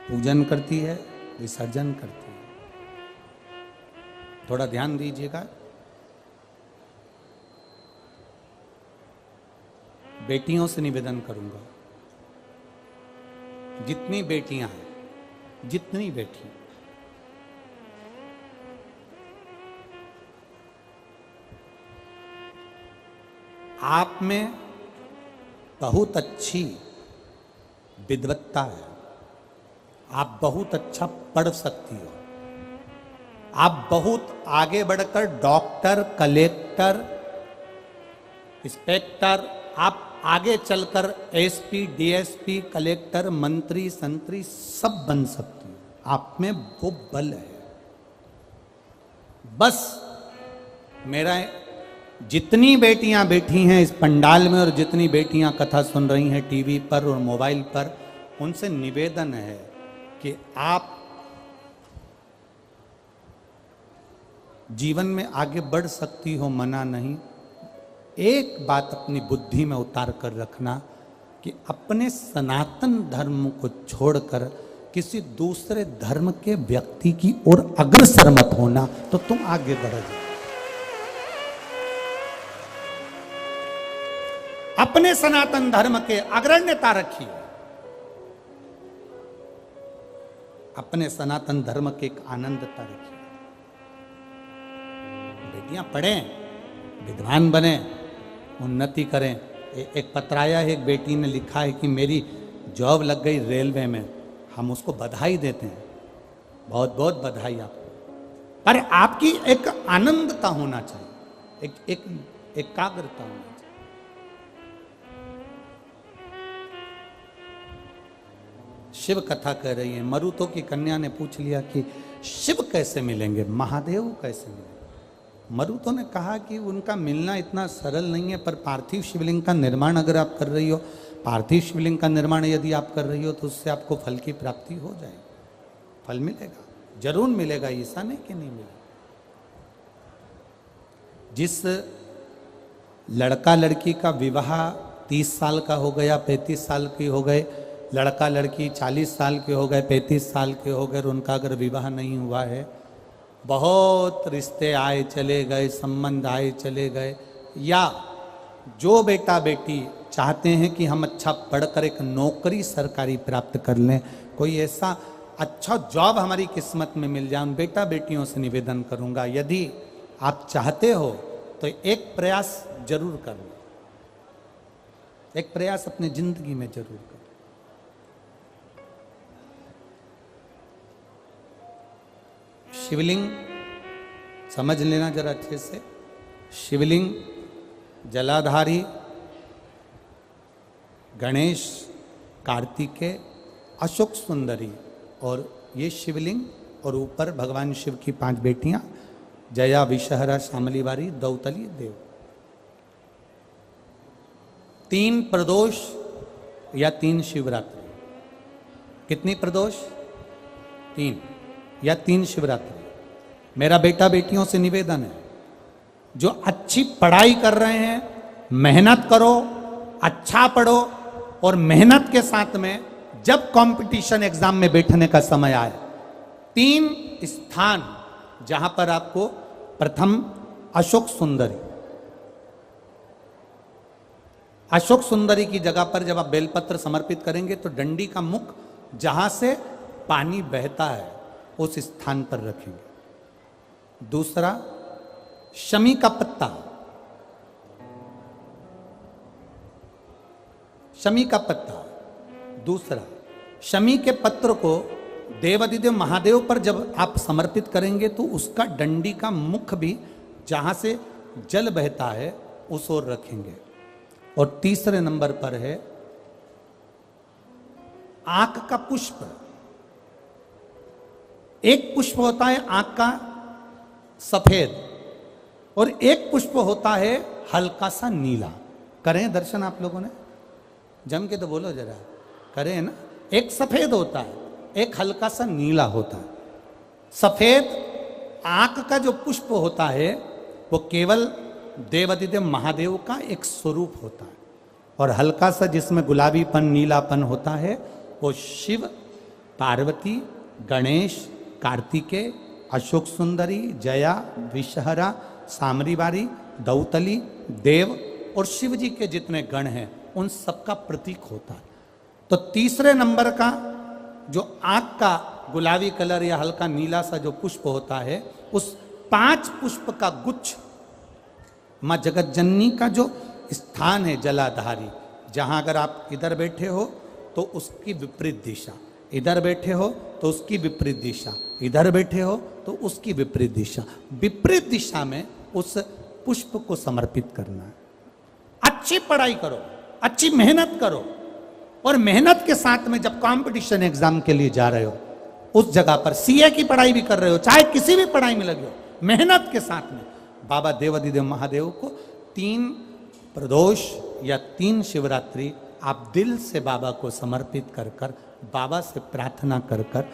पूजन करती है, विसर्जन करती है। थोड़ा ध्यान दीजिएगा। बेटियों से निवेदन करूंगा, जितनी बेटियां हैं, जितनी बेटी, आप में बहुत अच्छी विद्वत्ता है, आप बहुत अच्छा पढ़ सकती हो, आप बहुत आगे बढ़कर डॉक्टर, कलेक्टर, इंस्पेक्टर, आप आगे चलकर एसपी, डीएसपी, कलेक्टर, मंत्री, संतरी सब बन सकती हो। आप में वो बल है। बस मेरा जितनी बेटियां बैठी हैं इस पंडाल में और जितनी बेटियां कथा सुन रही हैं टीवी पर और मोबाइल पर, उनसे निवेदन है कि आप जीवन में आगे बढ़ सकती हो, मना नहीं। एक बात अपनी बुद्धि में उतार कर रखना कि अपने सनातन धर्म को छोड़कर किसी दूसरे धर्म के व्यक्ति की ओर अग्रसर मत होना, तो तुम आगे बढ़ोगे। अपने सनातन धर्म के अग्रण्यता रखिए, अपने सनातन धर्म के एक आनंदता रखिए। बेटियां पढ़ें, विद्वान बने, उन्नति करें। एक पत्र आया है, एक बेटी ने लिखा है कि मेरी जॉब लग गई रेलवे में। हम उसको बधाई देते हैं, बहुत बहुत बधाई आपको। पर आपकी एक आनंदता होना चाहिए, एक एकाग्रता होना चाहिए। शिव कथा कह रही है। मरुतो की कन्या ने पूछ लिया कि शिव कैसे मिलेंगे, महादेव कैसे मिलेंगे। मरुतो ने कहा कि उनका मिलना इतना सरल नहीं है, पर पार्थिव शिवलिंग का निर्माण अगर आप कर रही हो, पार्थिव शिवलिंग का निर्माण यदि आप कर रही हो तो उससे आपको फल की प्राप्ति हो जाएगी, फल मिलेगा, जरूर मिलेगा, ऐसा नहीं कि नहीं मिलेगा। जिस लड़का लड़की का विवाह 30 साल का हो गया, 35 साल की हो गए, लड़का लड़की 40 साल के हो गए, 35 साल के हो गए, उनका अगर विवाह नहीं हुआ है, बहुत रिश्ते आए चले गए, संबंध आए चले गए, या जो बेटा बेटी चाहते हैं कि हम अच्छा पढ़कर एक नौकरी सरकारी प्राप्त कर लें, कोई ऐसा अच्छा जॉब हमारी किस्मत में मिल जाए, उन बेटा बेटियों से निवेदन करूंगा, यदि आप चाहते हो तो एक प्रयास जरूर करना, एक प्रयास अपनी जिंदगी में जरूर करना। शिवलिंग समझ लेना जरा अच्छे से। शिवलिंग जलाधारी गणेश, कार्तिकेय, अशोक सुंदरी, और ये शिवलिंग, और ऊपर भगवान शिव की 5 बेटियां, जया, विषहरा, शामली बारी, दौतली, देव। 3 प्रदोष या 3 शिवरात्रि। कितनी प्रदोष? 3 या 3 शिवरात्रि। मेरा बेटा बेटियों से निवेदन है, जो अच्छी पढ़ाई कर रहे हैं, मेहनत करो, अच्छा पढ़ो, और मेहनत के साथ में जब कंपटीशन एग्जाम में बैठने का समय आए, 3 स्थान जहां पर आपको, प्रथम अशोक सुंदरी, अशोक सुंदरी की जगह पर जब आप बेलपत्र समर्पित करेंगे तो डंडी का मुख जहां से पानी बहता है उस स्थान पर रखेंगे। दूसरा, शमी का पत्ता, शमी का पत्ता। दूसरा, शमी के पत्र को देवादिदेव महादेव पर जब आप समर्पित करेंगे तो उसका डंडी का मुख भी जहां से जल बहता है उस ओर रखेंगे। और तीसरे नंबर पर है आंख का पुष्प। एक पुष्प होता है आंख का सफेद, और एक पुष्प होता है हल्का सा नीला। करें दर्शन आप लोगों ने? जम के तो बोलो जरा, करें ना? एक सफेद होता है, एक हल्का सा नीला होता है। सफेद आंख का जो पुष्प होता है वो केवल देवादिदेव महादेव का एक स्वरूप होता है, और हल्का सा जिसमें गुलाबीपन, नीलापन होता है वो शिव, पार्वती, गणेश, कार्तिकेय, अशोक सुंदरी, जया, विषहरा, सामरीबारी, दौतली, देव और शिव जी के जितने गण हैं उन सबका प्रतीक होता है। तो तीसरे नंबर का जो आंख का गुलाबी कलर या हल्का नीला सा जो पुष्प होता है, उस 5 पुष्प का गुच्छ मां जगत जननी का जो स्थान है जलाधारी, जहां अगर आप इधर बैठे हो तो उसकी विपरीत दिशा, इधर बैठे हो तो उसकी विपरीत दिशा, इधर बैठे हो तो उसकी विपरीत दिशा, विपरीत दिशा में उस पुष्प को समर्पित करना है। अच्छी पढ़ाई करो, अच्छी मेहनत करो, और मेहनत के साथ में जब कंपटीशन एग्जाम के लिए जा रहे हो उस जगह पर, सीए की पढ़ाई भी कर रहे हो, चाहे किसी भी पढ़ाई में लगे हो, मेहनत के साथ में बाबा देवादिदेव महादेव को 3 प्रदोष या 3 शिवरात्रि आप दिल से बाबा को समर्पित कर कर, बाबा से प्रार्थना कर कर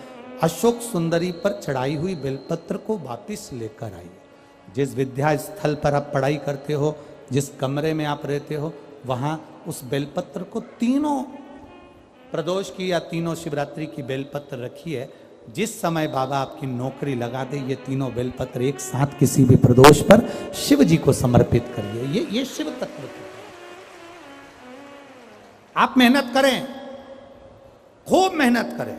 अशोक सुंदरी पर चढ़ाई हुई बेलपत्र को वापिस लेकर आइए। जिस विद्या स्थल पर आप पढ़ाई करते हो, जिस कमरे में आप रहते हो, वहाँ उस बेलपत्र को 3 प्रदोष की या 3 शिवरात्रि की बेलपत्र रखिए। जिस समय बाबा आपकी नौकरी लगा दे, ये 3 बेलपत्र एक साथ किसी भी प्रदोष पर शिव जी को समर्पित करिए। ये शिव तत्व है। आप मेहनत करें, खूब मेहनत करें,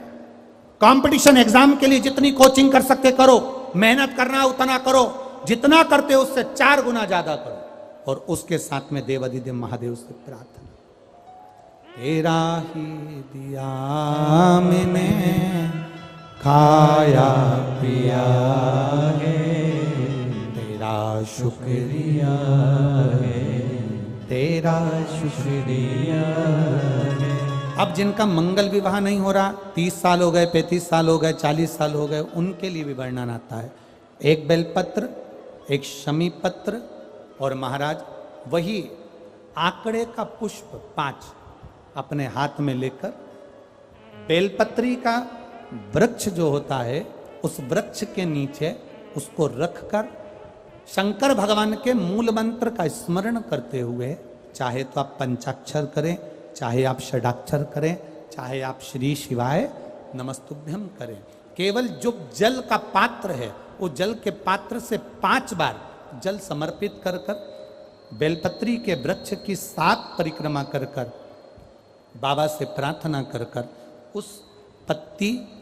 कंपटीशन एग्जाम के लिए जितनी कोचिंग कर सकते करो, मेहनत करना उतना करो, जितना करते हो उससे 4 गुना ज्यादा करो, और उसके साथ में देवादिदेव महादेव से प्रार्थना, तेरा ही दिया मैंने खाया पिया है, तेरा शुक्रिया है, तेरा शुक्रिया है, अब जिनका मंगल विवाह नहीं हो रहा, 30 साल हो गए, 35 साल हो गए, 40 साल हो गए, उनके लिए भी वर्णन आता है। एक बेलपत्र, एक शमी पत्र और महाराज वही आंकड़े का पुष्प 5 अपने हाथ में लेकर, बेलपत्री का वृक्ष जो होता है उस वृक्ष के नीचे उसको रखकर शंकर भगवान के मूल मंत्र का स्मरण करते हुए, चाहे तो आप पंचाक्षर करें, चाहे आप षडाक्षर करें, चाहे आप श्री शिवाय नमस्तुभ्यम करें, केवल जो जल का पात्र है वो जल के पात्र से 5 बार जल समर्पित कर कर, बेलपत्री के वृक्ष की 7 परिक्रमा कर कर, बाबा से प्रार्थना कर कर उस पत्ती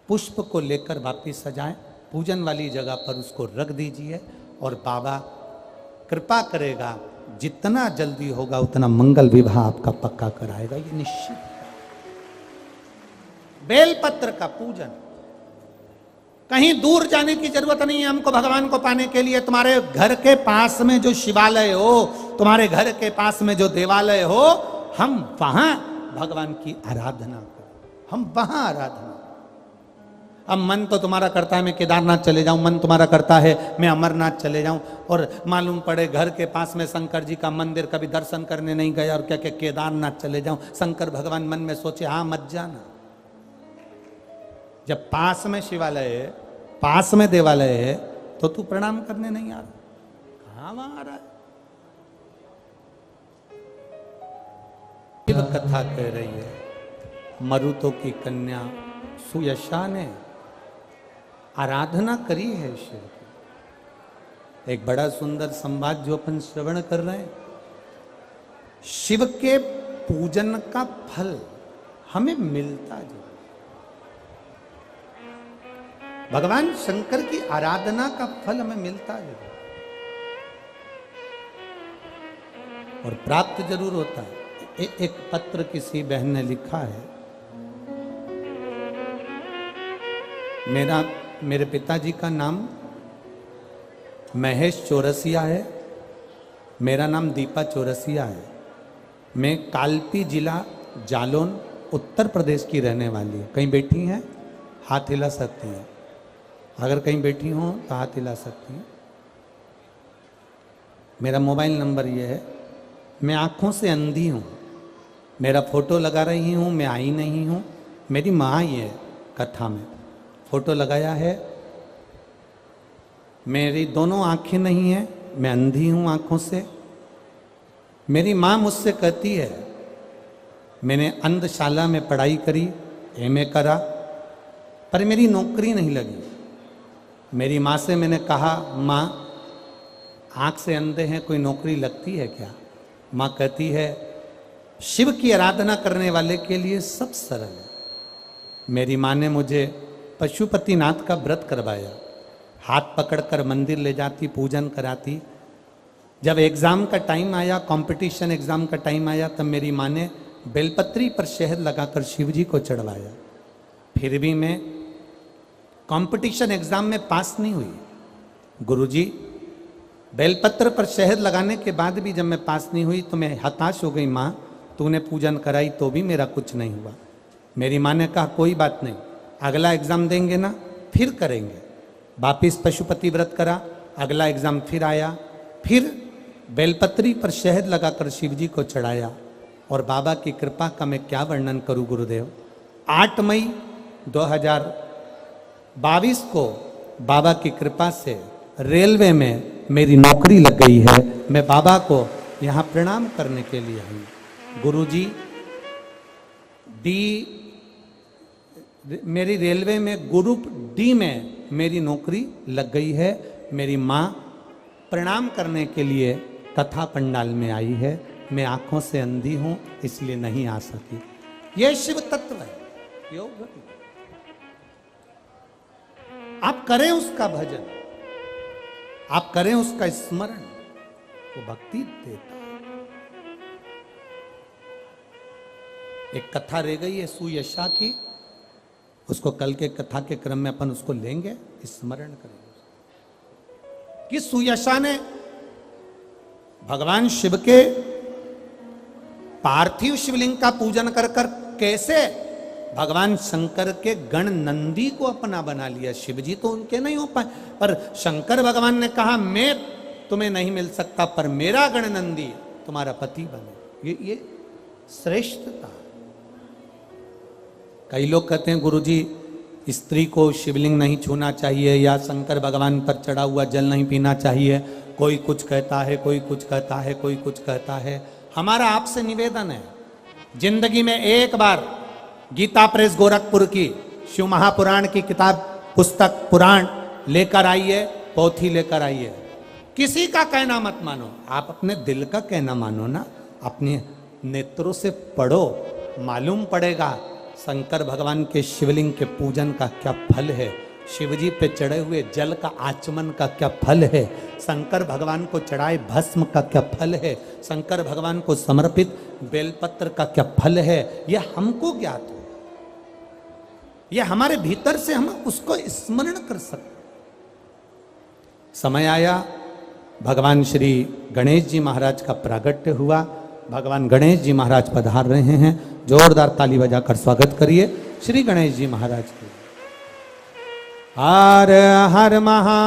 पुष्प को लेकर वापिस सजाएं, पूजन वाली जगह पर उसको रख दीजिए और बाबा कृपा करेगा, जितना जल्दी होगा उतना मंगल विवाह आपका पक्का कराएगा, ये निश्चित। बेलपत्र का पूजन, कहीं दूर जाने की जरूरत नहीं है हमको भगवान को पाने के लिए। तुम्हारे घर के पास में जो शिवालय हो, तुम्हारे घर के पास में जो देवालय हो, हम वहां भगवान की आराधना करें, हम वहां आराधना। अब मन तो तुम्हारा करता है मैं केदारनाथ चले जाऊं, मन तुम्हारा करता है मैं अमरनाथ चले जाऊं, और मालूम पड़े घर के पास में शंकर जी का मंदिर, कभी दर्शन करने नहीं गया और क्या क्या केदारनाथ चले जाऊं। शंकर भगवान मन में सोचे हाँ मत जाना। जब पास में शिवालय है, पास में देवालय है, तो तू प्रणाम करने नहीं आ रहा, कहां वहां आ रहा है। शिव कथा कह रही है, मरुतों की कन्या सुयशा ने आराधना करी है शिव की। एक बड़ा सुंदर संवाद जो अपन श्रवण कर रहे हैं, शिव के पूजन का फल हमें मिलता जो, भगवान शंकर की आराधना का फल हमें मिलता है और प्राप्त जरूर होता है। एक पत्र किसी बहन ने लिखा है, मेरे पिताजी का नाम महेश चौरसिया है, मेरा नाम दीपा चौरसिया है, मैं कालपी जिला जालौन उत्तर प्रदेश की रहने वाली हूँ। कहीं बैठी हैं हाथ हिला सकती हैं, अगर कहीं बैठी हो तो हाथ हिला सकती हैं। मेरा मोबाइल नंबर ये है, मैं आँखों से अंधी हूँ, मेरा फोटो लगा रही हूँ, मैं आई नहीं हूँ, मेरी माँ ही है कथा में फोटो लगाया है। मेरी दोनों आंखें नहीं हैं, मैं अंधी हूँ आंखों से। मेरी माँ मुझसे कहती है, मैंने अंधशाला में पढ़ाई करी, एमए करा, पर मेरी नौकरी नहीं लगी। मेरी माँ से मैंने कहा, माँ आँख से अंधे हैं, कोई नौकरी लगती है क्या? माँ कहती है, शिव की आराधना करने वाले के लिए सब सरल है। मेरी माँ ने मुझे पशुपतिनाथ का व्रत करवाया, हाथ पकड़कर मंदिर ले जाती, पूजन कराती। जब एग्ज़ाम का टाइम आया, कंपटीशन एग्ज़ाम का टाइम आया, तब मेरी माँ ने बेलपत्री पर शहद लगाकर शिव जी को चढ़वाया। फिर भी मैं कंपटीशन एग्ज़ाम में पास नहीं हुई। गुरुजी, बेलपत्र पर शहद लगाने के बाद भी जब मैं पास नहीं हुई तो मैं हताश हो गई। माँ तूने पूजन कराई तो भी मेरा कुछ नहीं हुआ। मेरी माँ ने कहा कोई बात नहीं, अगला एग्ज़ाम देंगे ना फिर करेंगे। वापिस पशुपति व्रत करा, अगला एग्ज़ाम फिर आया, फिर बेलपत्री पर शहद लगाकर शिव जी को चढ़ाया और बाबा की कृपा का मैं क्या वर्णन करूं गुरुदेव। 8 मई 2022 को बाबा की कृपा से रेलवे में मेरी नौकरी लग गई है। मैं बाबा को यहाँ प्रणाम करने के लिए आई। गुरुजी, मेरी रेलवे में ग्रुप डी में मेरी नौकरी लग गई है। मेरी माँ प्रणाम करने के लिए कथा पंडाल में आई है। मैं आंखों से अंधी हूँ इसलिए नहीं आ सकी। यह शिव तत्व है, योग। आप करें उसका भजन, आप करें उसका स्मरण, वो भक्ति देता है। एक कथा रह गई है सुयशा की, उसको कल के कथा के क्रम में अपन उसको लेंगे, स्मरण करेंगे कि सुयशा ने भगवान शिव के पार्थिव शिवलिंग का पूजन कर कर कैसे भगवान शंकर के गण नंदी को अपना बना लिया। शिव जी तो उनके नहीं हो पाए, पर शंकर भगवान ने कहा मैं तुम्हें नहीं मिल सकता, पर मेरा गण नंदी तुम्हारा पति बने। ये श्रेष्ठता। कई लोग कहते हैं गुरुजी स्त्री को शिवलिंग नहीं छूना चाहिए या शंकर भगवान पर चढ़ा हुआ जल नहीं पीना चाहिए। कोई कुछ कहता है, कोई कुछ कहता है, कोई कुछ कहता है। हमारा आपसे निवेदन है, जिंदगी में एक बार गीता प्रेस गोरखपुर की शिव महापुराण की किताब, पुस्तक, पुराण लेकर आइए, पोथी लेकर आइए। किसी का कहना मत मानो, आप अपने दिल का कहना मानो ना। अपने नेत्रों से पढ़ो, मालूम पड़ेगा शंकर भगवान के शिवलिंग के पूजन का क्या फल है, शिवजी पे चढ़े हुए जल का आचमन का क्या फल है, शंकर भगवान को चढ़ाए भस्म का क्या फल है, शंकर भगवान को समर्पित बेलपत्र का क्या फल है। यह हमको ज्ञात हो, यह हमारे भीतर से हम उसको स्मरण कर सकते। समय आया, भगवान श्री गणेश जी महाराज का प्रागट्य हुआ। भगवान गणेश जी महाराज पधार रहे हैं। जोरदार ताली बजाकर स्वागत करिए श्री गणेश जी महाराज की। हर हर महा